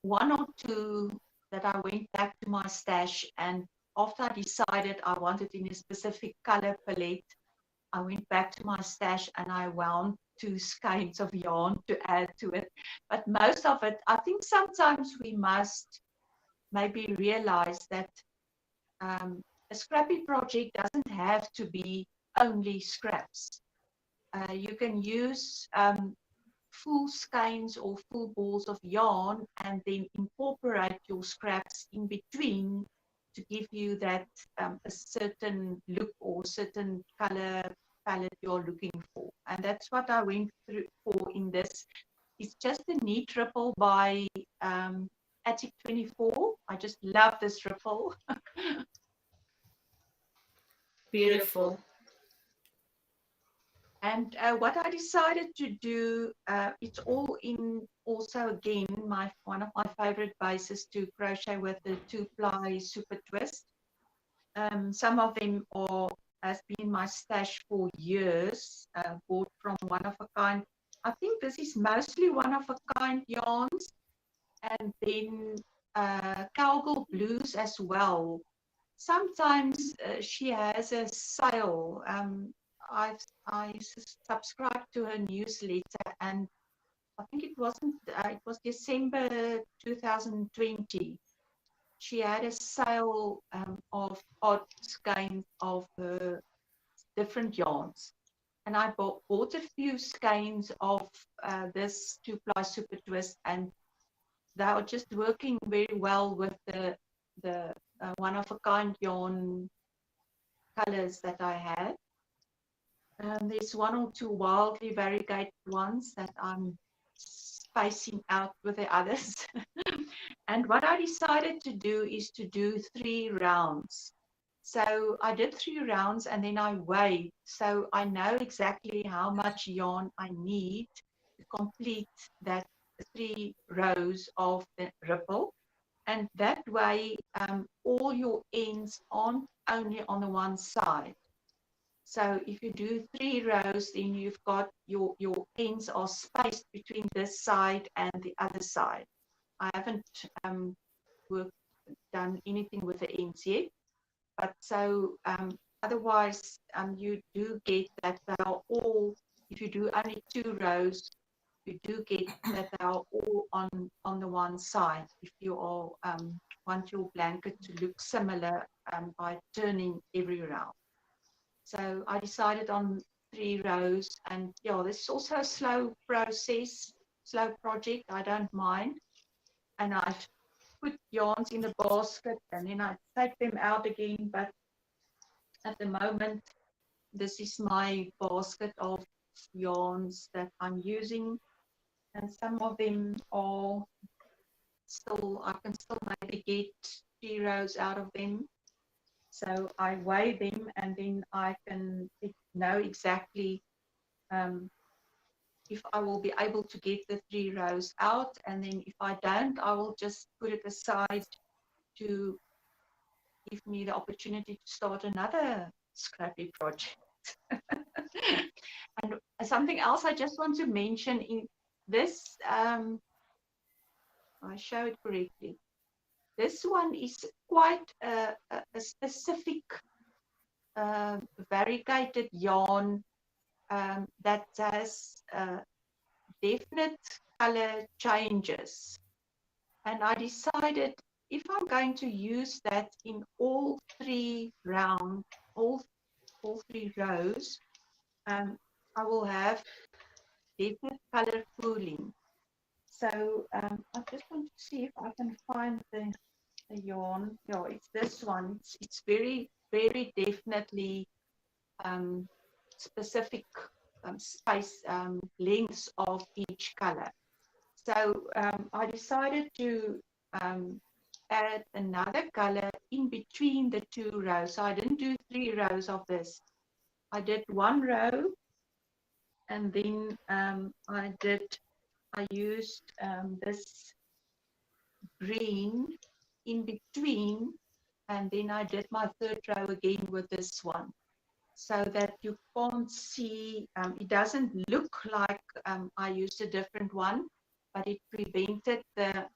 one or two that I went back to my stash, and after I decided I wanted in a specific color palette, I went back to my stash and I wound 2 skeins of yarn to add to it. But most of it, I think sometimes we must maybe realize that a scrappy project doesn't have to be only scraps. You can use full skeins or full balls of yarn and then incorporate your scraps in between to give you that a certain look or certain color palette you're looking for. And that's what I went through for in this. It's just a neat ripple by Attic 24. I just love this ripple. Beautiful. And what I decided to do, it's all in also again one of my favorite bases to crochet with, the 2-ply super twist. Some of them has been my stash for years, bought from One of a Kind. I think this is mostly One of a Kind yarns, and then Cowgirl Blues as well. Sometimes she has a sale. I subscribed to her newsletter, and I think it was December 2020. She had a sale of odd skeins of her different yarns, and I bought a few skeins of this 2-ply super twist, and they are just working very well with the One of a Kind yarn colors that I had. There's one or two wildly variegated ones that I'm spacing out with the others. And what I decided to do is to do 3 rounds. So I did 3 rounds and then I weighed. So I know exactly how much yarn I need to complete that 3 rows of the ripple. And that way, all your ends aren't only on the one side. So if you do 3 rows, then you've got your ends are spaced between this side and the other side. I haven't done anything with the ends yet. But so otherwise, you do get that they are all, if you do only 2 rows, you do get that they are all on the one side. If you all want your blanket to look similar by turning every round. So I decided on 3 rows, and yeah, this is also a slow process, slow project. I don't mind, and I've put yarns in the basket, and then I take them out again. But at the moment, this is my basket of yarns that I'm using, and some of them are still, I can still maybe get 3 rows out of them. So I weigh them, and then I can know exactly if I will be able to get the 3 rows out, and then if I don't, I will just put it aside to give me the opportunity to start another scrappy project. And something else I just want to mention in this, I show it correctly. This one is quite a specific variegated yarn that has definite color changes. And I decided if I'm going to use that in all 3 rounds, all 3 rows, I will have definite color pooling. So I just want to see if I can find the yarn. Yeah, it's this one. It's very, very definitely specific space lengths of each color. So I decided to add another color in between the 2 rows. So I didn't do 3 rows of this. I did 1 row, and then I used this green in between, and then I did my 3rd row again with this one, so that you can't see, it doesn't look like I used a different one, but it prevented the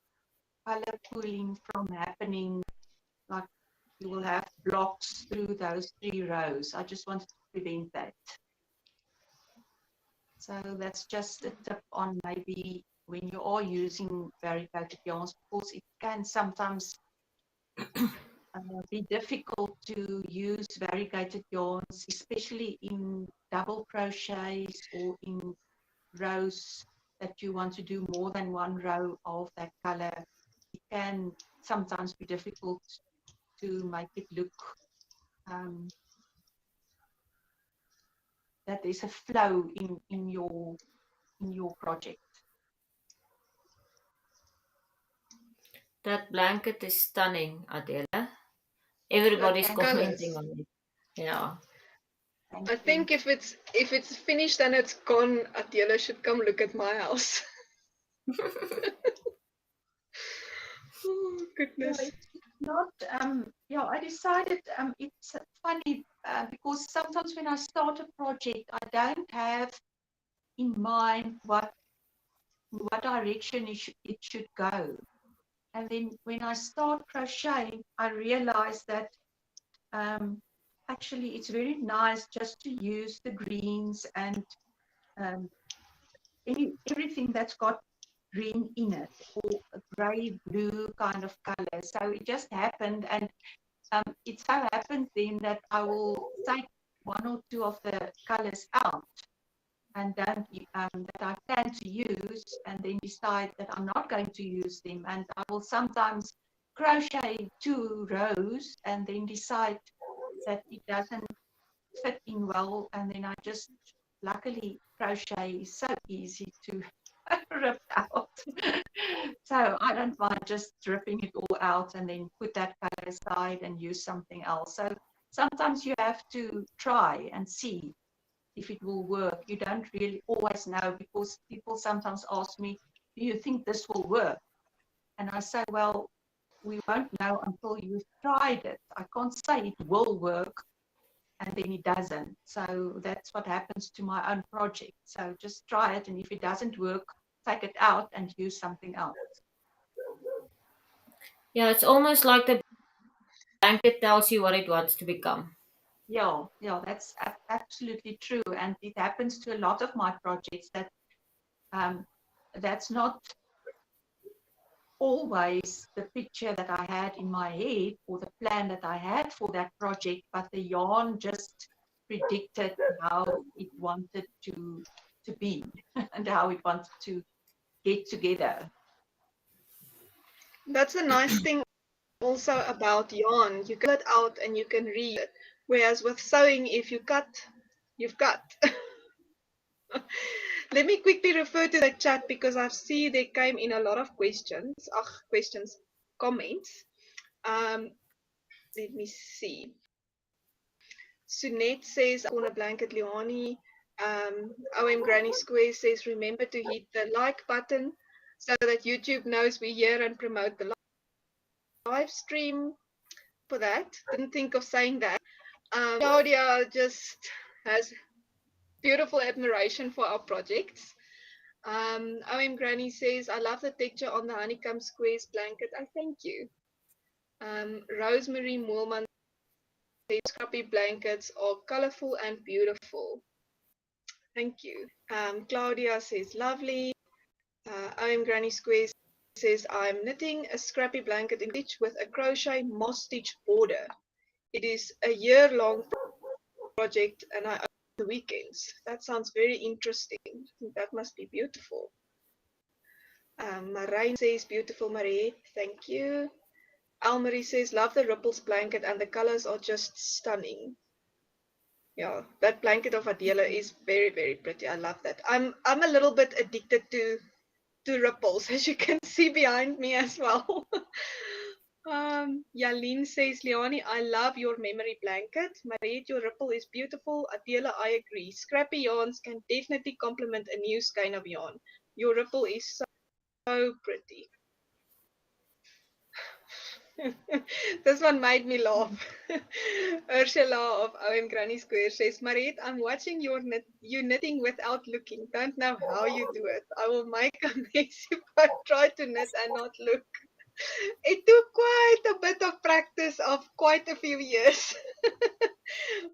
color pooling from happening, like you will have blocks through those 3 rows. I just wanted to prevent that. So that's just a tip on maybe when you are using variegated yarns, because it can sometimes be difficult to use variegated yarns, especially in double crochets or in rows that you want to do more than 1 row of that color. It can sometimes be difficult to make it look that there's a flow in your project. That blanket is stunning, Adele. Everybody's Okay. commenting on it. Yeah. I think if it's finished and it's gone, Adele should come look at my house. Oh goodness. Yeah, it's not. Yeah, I decided. It's funny because sometimes when I start a project, I don't have in mind what direction it should go. And then when I start crocheting, I realize that actually it's very nice just to use the greens and everything that's got green in it, or a grey blue kind of color. So it just happened, and it so happened then that I will take 1 or 2 of the colors out and then that I plan to use, and then decide that I'm not going to use them. And I will sometimes crochet 2 rows and then decide that it doesn't fit in well, and then I just, luckily crochet is so easy to rip out. So I don't mind just ripping it all out and then put that color aside and use something else. So sometimes you have to try and see if it will work. You don't really always know, because people sometimes ask me, do you think this will work? And I say, well, we won't know until you've tried it. I can't say it will work and then it doesn't. So that's what happens to my own project. So just try it, and if it doesn't work, take it out and use something else. Yeah, it's almost like the blanket tells you what it wants to become. Yeah, that's absolutely true. And it happens to a lot of my projects that that's not always the picture that I had in my head or the plan that I had for that project, but the yarn just predicted how it wanted to be and how it wanted to get together. That's a nice thing also about yarn. You can pull it out and you can read it. Whereas with sewing, if you cut, you've cut. Let me quickly refer to the chat because I see there came in a lot of questions. Comments. Let me see. Sunette says, corner blanket Leanie. OM Granny Square says, remember to hit the like button so that YouTube knows we're here and promote the live stream for that. Didn't think of saying that. Claudia just has beautiful admiration for our projects. OM Granny says, I love the texture on the honeycomb squares blanket. I thank you. Rosemary Moorman says, scrappy blankets are colorful and beautiful. Thank you. Claudia says, lovely. OM Granny Squares says, I'm knitting a scrappy blanket in stitch with a crochet moss stitch border. It is a year-long project and I own the weekends. That sounds very interesting. I think that must be beautiful. Marais says, beautiful Marie, thank you. Almarie says, love the ripples blanket and the colors are just stunning. Yeah, that blanket of Adele is very, very pretty. I love that. I'm a little bit addicted to ripples, as you can see behind me as well. Yaline says, Leanie, I love your memory blanket. Mariette, your ripple is beautiful. Adele, I agree. Scrappy yarns can definitely complement a new skein of yarn. Your ripple is so pretty. This one made me laugh. Ursula of OM Granny Square says, Mariette, I'm watching you knitting without looking. Don't know how you do it. I will make a mess if I try to knit and not look. It took quite a bit of practice of quite a few years.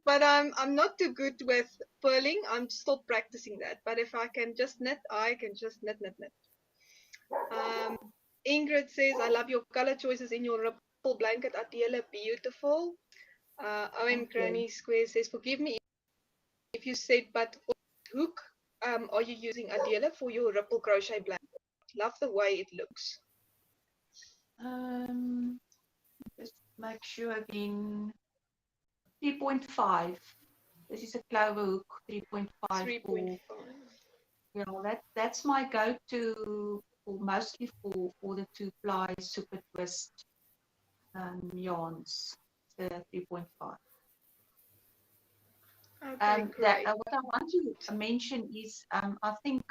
But I'm not too good with purling. I'm still practicing that. But if I can just knit, I can just knit. Ingrid says, I love your color choices in your ripple blanket. Adele, beautiful. OM Granny Square says, forgive me if you said, but what hook are you using, Adele, for your ripple crochet blanket? Love the way it looks. Just make sure again. 3.5. This is a clover hook, 3.5. 3.5. You know, that's my go-to mostly for the 2-ply super twist yarns, the 3.5. Okay, great. What I want to mention is I think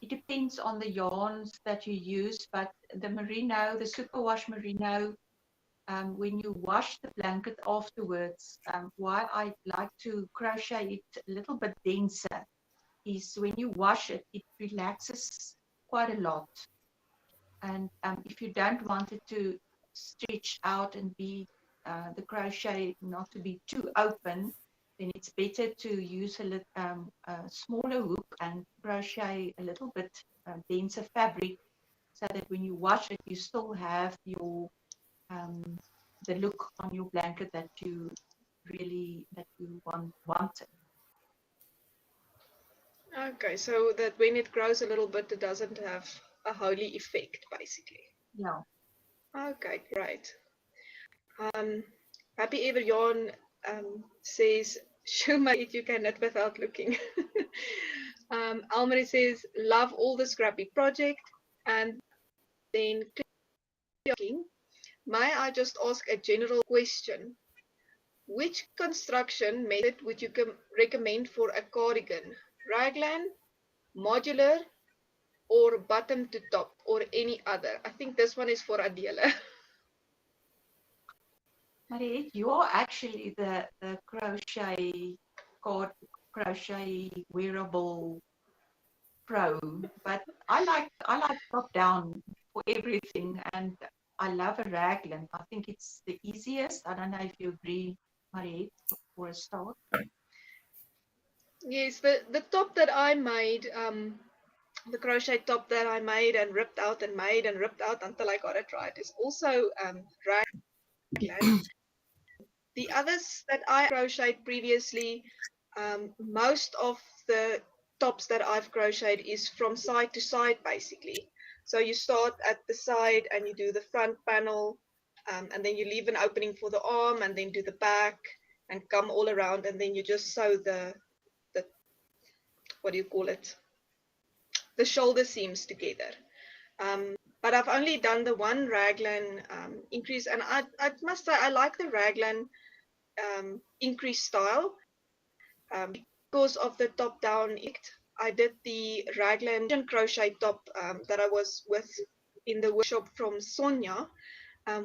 it depends on the yarns that you use, but the merino, the superwash merino, when you wash the blanket afterwards, why I like to crochet it a little bit denser is when you wash it, it relaxes quite a lot. And if you don't want it to stretch out and be the crochet not to be too open, then it's better to use a smaller hook and crochet a little bit denser fabric so that when you wash it, you still have your the look on your blanket that you wanted. Okay, so that when it grows a little bit, it doesn't have a holy effect, basically. Yeah. Okay, great. Happy Ever Yarn says, show my it you can knit without looking. Almarie says, love all the scrappy project. And then, may I just ask a general question? Which construction method would you recommend for a cardigan? Raglan, modular, or bottom to top, or any other? I think this one is for Adele. Marie, you're actually the crochet wearable pro, but I like top down for everything, and I love a raglan. I think it's the easiest. I don't know if you agree, Mariette, for a start. Yes, the top that I made, the crochet top that I made and ripped out and made and ripped out until I got it right is also raglan. The others that I crocheted previously, most of the tops that I've crocheted is from side to side basically. So you start at the side and you do the front panel, and then you leave an opening for the arm and then do the back and come all around, and then you just sew the what do you call it, the shoulder seams together. But I've only done the one raglan increase, and I must say I like the raglan increase style because of the top down effect. I did the raglan crochet top that I was with in the workshop from Sonia,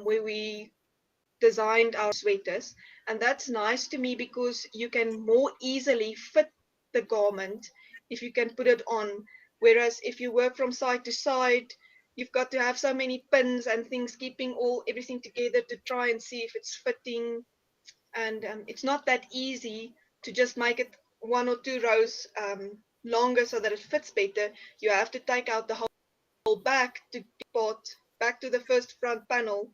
where we designed our sweaters, and that's nice to me because you can more easily fit the garment if you can put it on, whereas if you work from side to side, you've got to have so many pins and things keeping everything together to try and see if it's fitting, and it's not that easy to just make it one or two rows longer so that it fits better. You have to take out the whole back to part back to the first front panel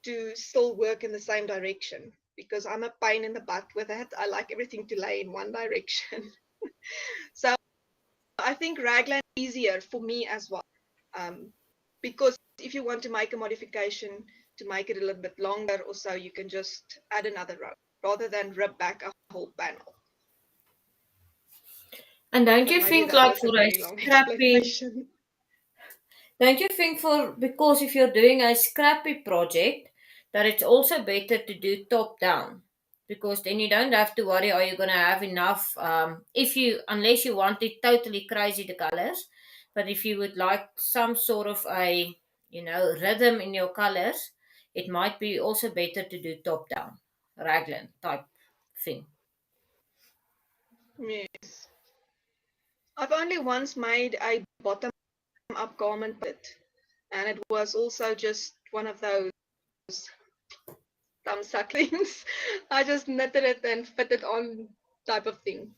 to still work in the same direction, because I'm a pain in the butt with that. I like everything to lay in one direction. So I think raglan is easier for me as well, because if you want to make a modification to make it a little bit longer or so, you can just add another row rather than rip back a whole panel. And don't But you maybe think that like was a for a very long scrappy, explanation. don't you think because if you're doing a scrappy project, that it's also better to do top down? Because then you don't have to worry, are you going to have enough, unless you want it totally crazy, the colors. But if you would like some sort of a, rhythm in your colors, it might be also better to do top down, raglan type thing. Yes. I've only once made a bottom up garment, and it was also just one of those thumb suck things. I just knitted it and fit it on type of thing.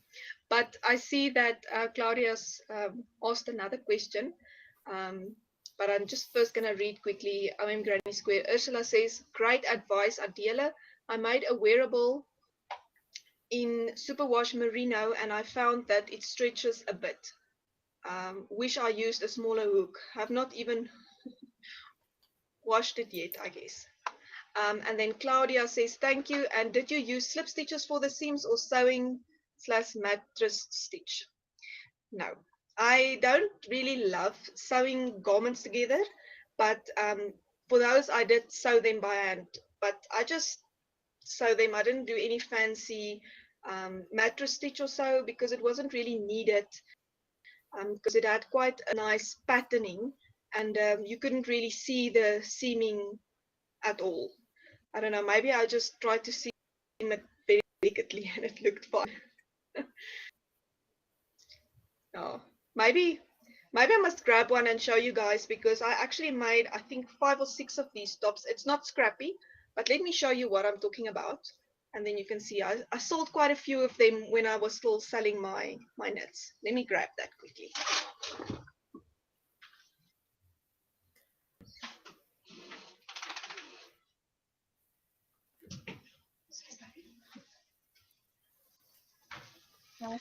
But I see that Claudia's asked another question. But I'm just first going to read quickly. OM Granny Square. Ursula says, great advice, Adele. I made a wearable in superwash merino and I found that it stretches a bit. Wish I used a smaller hook. Have not even washed it yet, I guess. And then Claudia says, thank you. And did you use slip stitches for the seams or sewing/mattress stitch? No, I don't really love sewing garments together, but for those I did sew them by hand, but I just sew them. I didn't do any fancy mattress stitch or so because it wasn't really needed, because it had quite a nice patterning and you couldn't really see the seaming at all. I don't know, maybe I just tried to seam it very delicately and it looked fine. Oh, maybe I must grab one and show you guys, because I actually made, I think, 5 or 6 of these tops. It's not scrappy, but let me show you what I'm talking about. And then you can see I sold quite a few of them when I was still selling my knits. Let me grab that quickly.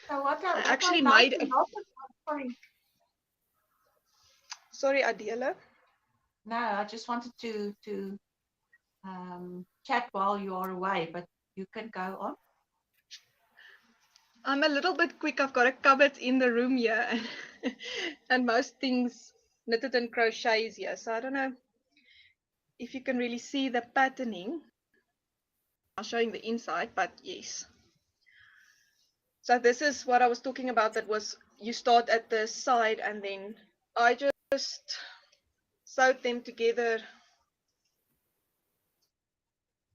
So what I actually I'd like made to know, sorry. Sorry, Adele. No, I just wanted to chat while you are away, but you can go on. I'm a little bit quick. I've got a cupboard in the room here, and most things knitted and crochets here. So I don't know if you can really see the patterning. I'm showing the inside, but yes. So this is what I was talking about. That was, you start at the side and then I just sewed them together.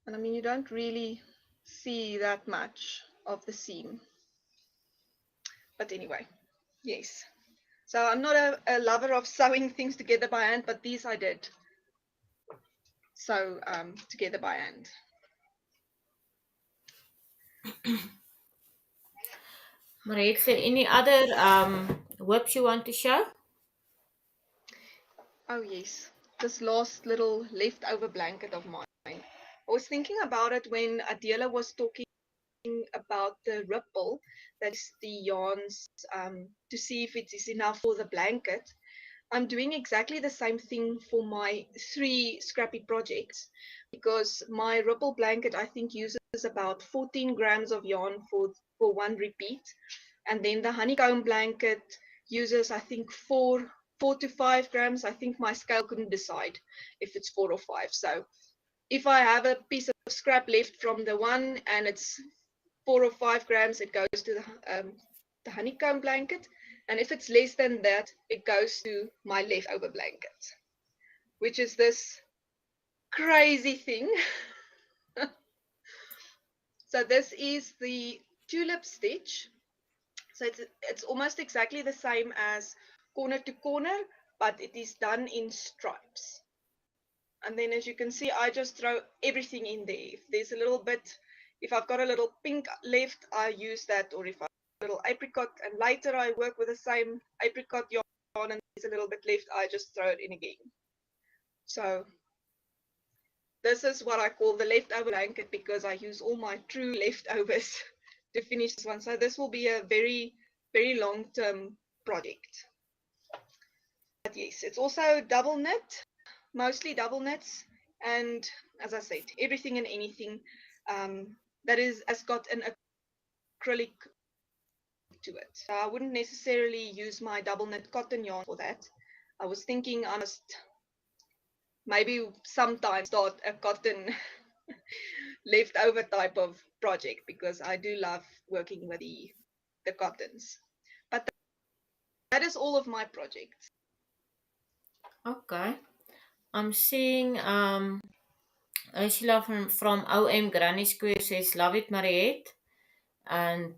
And I mean, you don't really see that much of the seam. But anyway, yes. So I'm not a lover of sewing things together by hand, but these I did. sew together by hand. Marie, is there any other whips you want to show? Oh yes, this last little leftover blanket of mine. I was thinking about it when Adele was talking about the ripple, that is the yarns, to see if it is enough for the blanket. I'm doing exactly the same thing for my 3 scrappy projects, because my ripple blanket I think uses about 14 grams of yarn for one repeat, and then the honeycomb blanket uses I think 4 to 5 grams. I think my scale couldn't decide if it's 4 or 5. So if I have a piece of scrap left from the one and it's 4 or 5 grams, it goes to the honeycomb blanket. And if it's less than that, it goes to my leftover blanket, which is this crazy thing. So this is the Tulip Stitch. So it's almost exactly the same as corner to corner, but it is done in stripes. And then as you can see, I just throw everything in there. If there's a little bit, if I've got a little pink left, I use that, or if I have a little apricot and later I work with the same apricot yarn and there's a little bit left, I just throw it in again. So this is what I call the leftover blanket, because I use all my true leftovers to finish this one. So this will be a very, very long-term project. But yes, it's also double knit, mostly double knits, and as I said, everything and anything that has got an acrylic to it. So I wouldn't necessarily use my double knit cotton yarn for that. I was thinking I must maybe sometimes start a cotton leftover type of project, because I do love working with the cottons. But that is all of my projects. Okay. I'm seeing Ursula from OM Granny Square says, love it, Mariette. And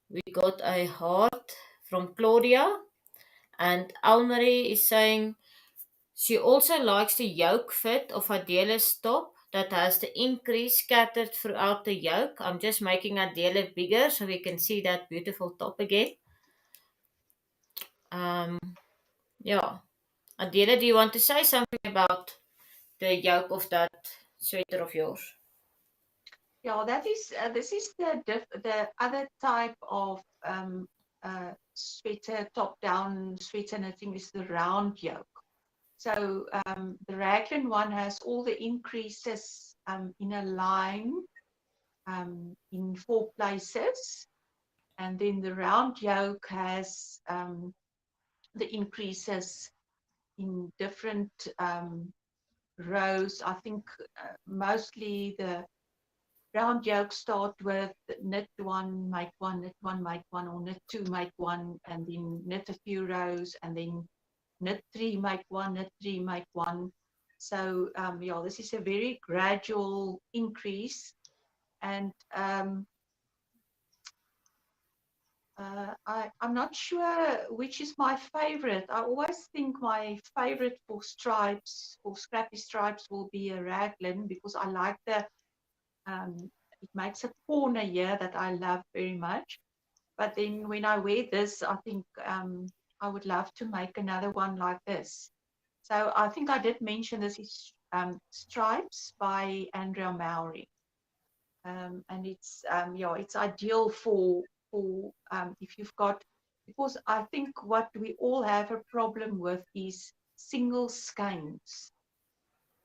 we got a heart from Claudia. And Almarie is saying she also likes the yoke fit of Adele's top that has the increase scattered throughout the yoke. I'm just making Adele bigger so we can see that beautiful top again. Yeah. Adele, do you want to say something about the yoke of that sweater of yours? Yeah, that is this is the other type of sweater, top-down sweater knitting, is the round yoke. So the raglan one has all the increases in a line in 4 places, and then the round yoke has the increases in different rows. I think mostly the round yoke start with knit 1, make 1, knit 1, make 1, or knit 2, make 1, and then knit a few rows, and then knit 3, make 1, knit 3, make 1. So yeah, this is a very gradual increase, and I'm not sure which is my favorite. I always think my favorite for stripes, for scrappy stripes, will be a raglan, because I like the it makes a corner here that I love very much. But then when I wear this, I think I would love to make another one like this. So I think I did mention this is Stripes by Andrea Mowry. And it's yeah, it's ideal for if you've got, because I think what we all have a problem with is single skeins.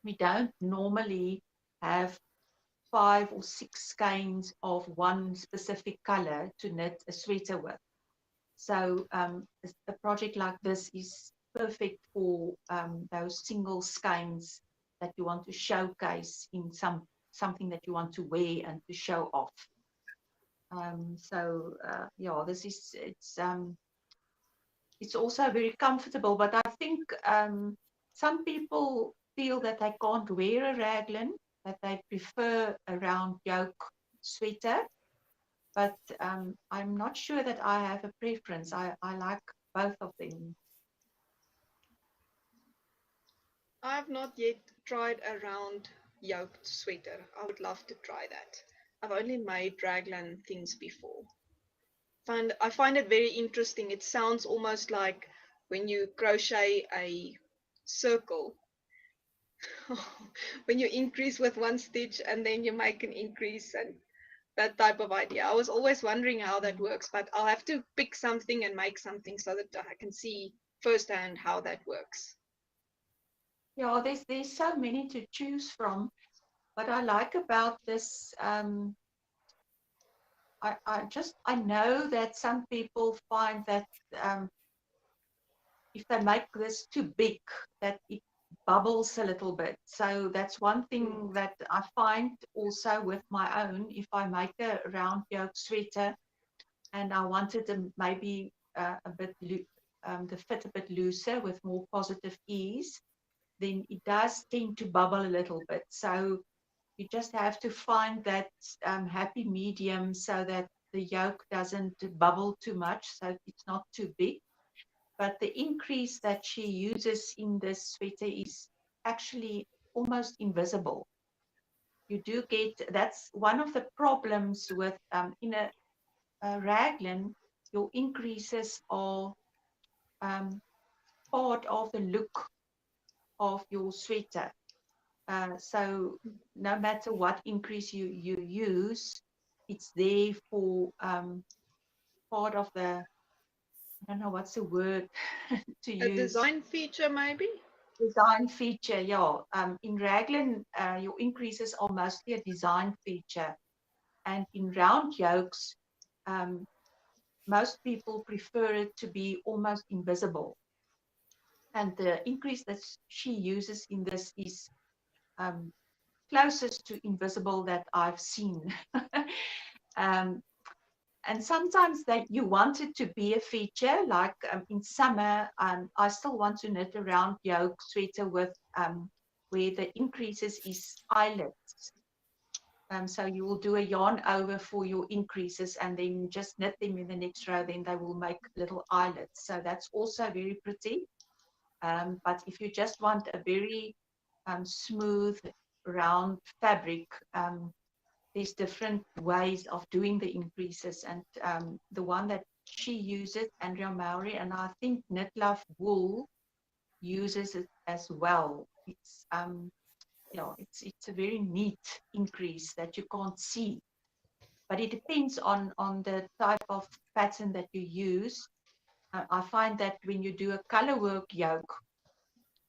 We don't normally have 5 or 6 skeins of one specific color to knit a sweater with. So a project like this is perfect for those single skeins that you want to showcase in something that you want to wear and to show off. So yeah, this is it's also very comfortable. But I think some people feel that they can't wear a raglan, that they prefer a round yoke sweater. But I'm not sure that I have a preference. I like both of them. I've not yet tried a round yoked sweater. I would love to try that. I've only made raglan things before. I find it very interesting. It sounds almost like when you crochet a circle, when you increase with one stitch and then you make an increase and that type of idea. I was always wondering how that works, but I'll have to pick something and make something so that I can see firsthand how that works. Yeah, there's so many to choose from. What I like about this, I know that some people find that if they make this too big, that it bubbles a little bit. So that's one thing that I find also with my own. If I make a round yoke sweater and I wanted to maybe a bit the fit a bit looser with more positive ease, then it does tend to bubble a little bit. So you just have to find that happy medium so that the yoke doesn't bubble too much, so it's not too big. But the increase that she uses in this sweater is actually almost invisible. You do get, that's one of the problems with, in a raglan, your increases are part of the look of your sweater. So no matter what increase you use, it's there for part of the, I don't know what's the word to A use. design feature, maybe? Design feature, yeah. In raglan, your increases are mostly a design feature. And in round yokes, most people prefer it to be almost invisible. And the increase that she uses in this is closest to invisible that I've seen. And sometimes that you want it to be a feature, like in summer, I still want to knit a round yoke sweater with where the increases is eyelets. So you will do a yarn over for your increases and then just knit them in the next row, then they will make little eyelets. So that's also very pretty. But if you just want a very smooth, round fabric, there's different ways of doing the increases. And the one that she uses, Andrea Mowry, and I think Knit Love Wool uses it as well. It's it's a very neat increase that you can't see, but it depends on the type of pattern that you use. I find that when you do a color work yoke,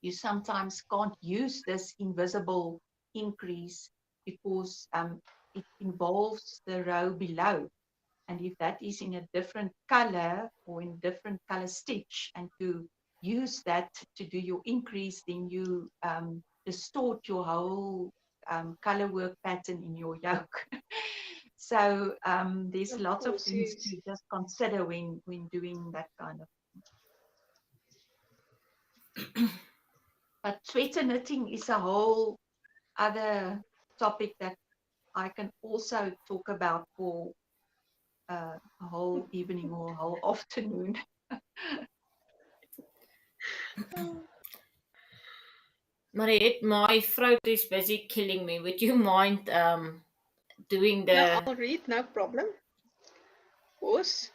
you sometimes can't use this invisible increase because it involves the row below. And if that is in a different color or in different color stitch, and you use that to do your increase, then you distort your whole color work pattern in your yoke. So there's lots of things Yes. to just consider when doing that kind of thing. But sweater knitting is a whole other topic that I can also talk about for a whole evening or a whole afternoon. Mariette, my throat is busy killing me. Would you mind doing No, the... I'll read, no problem. Of course.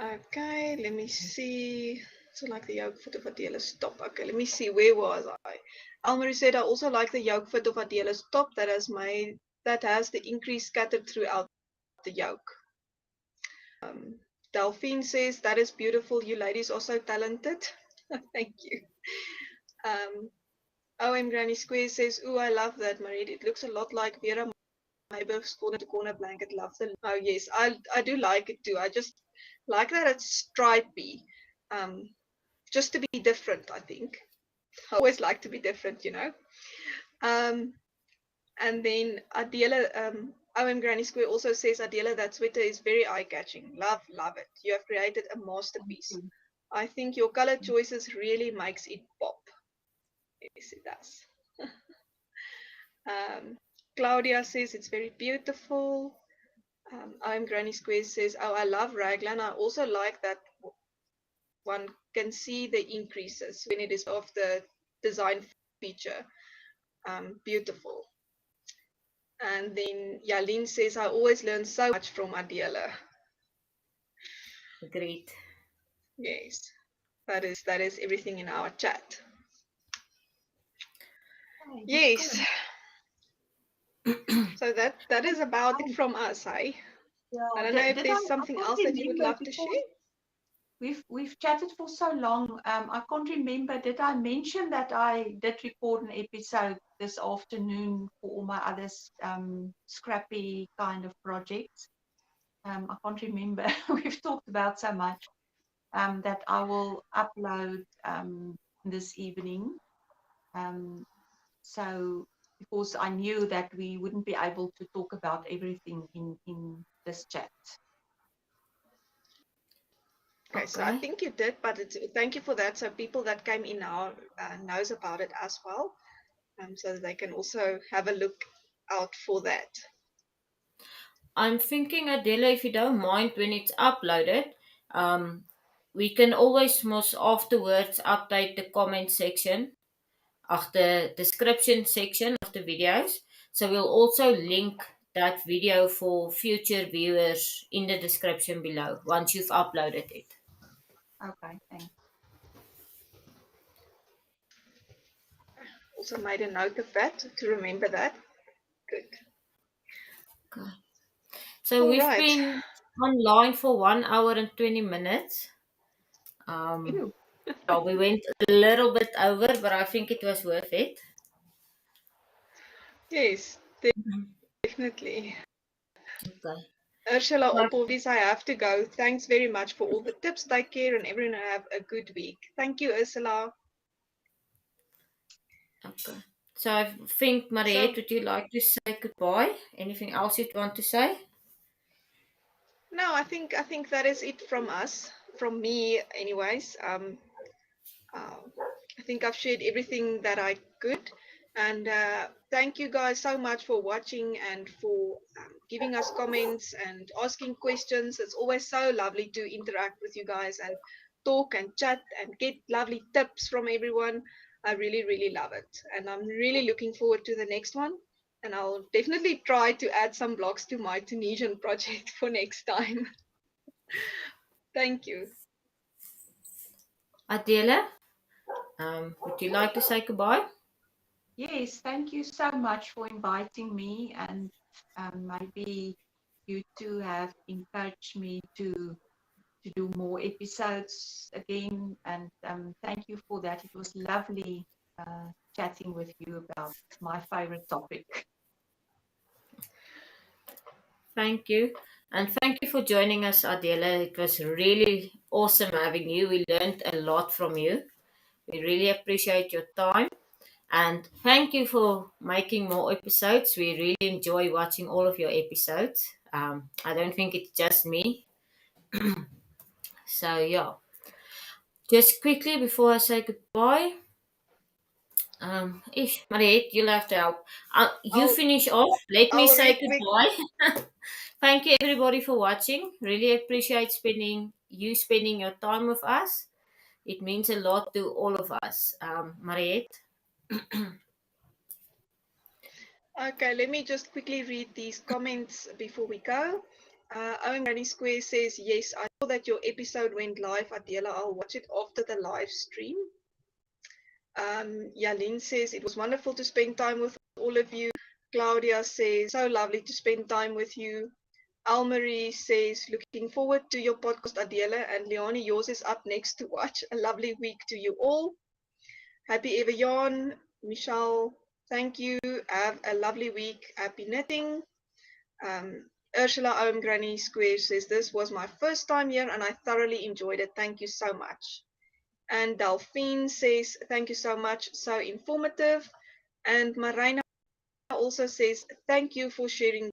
Okay, let me see. So like the yoke fit of Adeles top. Okay, let me see. Where was I? Almarie said I also like the yoke fit of Adeles top that has the increase scattered throughout the yoke. Delphine says that is beautiful. You ladies are so talented. Thank you. OM Granny Square says, "Ooh, I love that, Marie. It looks a lot like Vera Mayberg's corner to corner blanket. Love the. Oh yes, I do like it too. I just like that it's stripy, just to be different. I think I always like to be different, you know. And then Adele, OM Granny Square also says, Adele, that sweater is very eye-catching. Love it. You have created a masterpiece. I think your color choices really makes it pop. Yes, it does. Claudia says it's very beautiful. OM Granny Square says, oh, I love raglan. I also like that one can see the increases when it is of the design feature. Beautiful. And then Yalin says, I always learn so much from Adele. Agreed. Yes, that is everything in our chat. Yes. So that is about it from us, eh? Yeah, I don't know if there's I something can't else that you would remember love to because share. we've chatted for so long. I can't remember. Did I mention that I did record an episode this afternoon for all my other scrappy kind of projects? I can't remember. We've talked about so much that I will upload this evening. So because I knew that we wouldn't be able to talk about everything in this chat. Okay, so I think you did, but thank you for that. So people that came in now knows about it as well, so that they can also have a look out for that. I'm thinking, Adele, if you don't mind when it's uploaded, we can always most afterwards update the comment section of the description section of the videos. So we'll also link that video for future viewers in the description below once you've uploaded it. Okay, thanks. Also made a note of that to remember that. Good. Okay. So we've been online for 1 hour and 20 minutes. So we went a little bit over, but I think it was worth it. Yes, definitely. Okay. Ursula Opelvis, I have to go. Thanks very much for all the tips. Take care and everyone have a good week. Thank you, Ursula. Okay. So I think, Mariette, would you like to say goodbye? Anything else you'd want to say? No, I think that is it from us, from me, anyways. I think I've shared everything that I could, and thank you guys so much for watching and for giving us comments and asking questions. It's always so lovely to interact with you guys and talk and chat and get lovely tips from everyone. I really, really love it, and I'm really looking forward to the next one. And I'll definitely try to add some blocks to my Tunisian project for next time. Thank you. Adele, would you like to say goodbye? Yes, thank you so much for inviting me, and maybe you two have encouraged me to do more episodes again, and thank you for that. It was lovely chatting with you about my favorite topic. Thank you. And thank you for joining us, Adele. It was really awesome having you. We learned a lot from you. We really appreciate your time. And thank you for making more episodes. We really enjoy watching all of your episodes. I don't think it's just me. So, yeah. Just quickly before I say goodbye, Mariette, you'll have to help. You finish off. Let me say goodbye. Thank you everybody for watching. Really appreciate spending your time with us. It means a lot to all of us. Mariette. Okay, let me just quickly read these comments before we go. Owen Granny Square says, yes, I saw that your episode went live, Adele. I'll watch it after the live stream. Yalin says, it was wonderful to spend time with all of you. Claudia says, so lovely to spend time with you. Marais says, looking forward to your podcast, Adele. And Leanie, yours is up next to watch. A lovely week to you all. Happy Ever Yarn. Michelle, thank you. Have a lovely week. Happy knitting. Ursula Ohm Granny Square says, this was my first time here and I thoroughly enjoyed it. Thank you so much. And Delphine says, thank you so much. So informative. And Marina also says, thank you for sharing.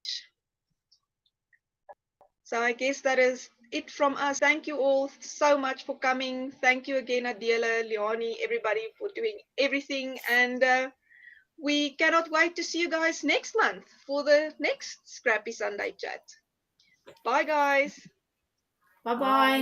So I guess that is it from us. Thank you all so much for coming. Thank you again, Adele, Leanie, everybody for doing everything. And we cannot wait to see you guys next month for the next Scrappy Sunday Chat. Bye, guys. Bye-bye.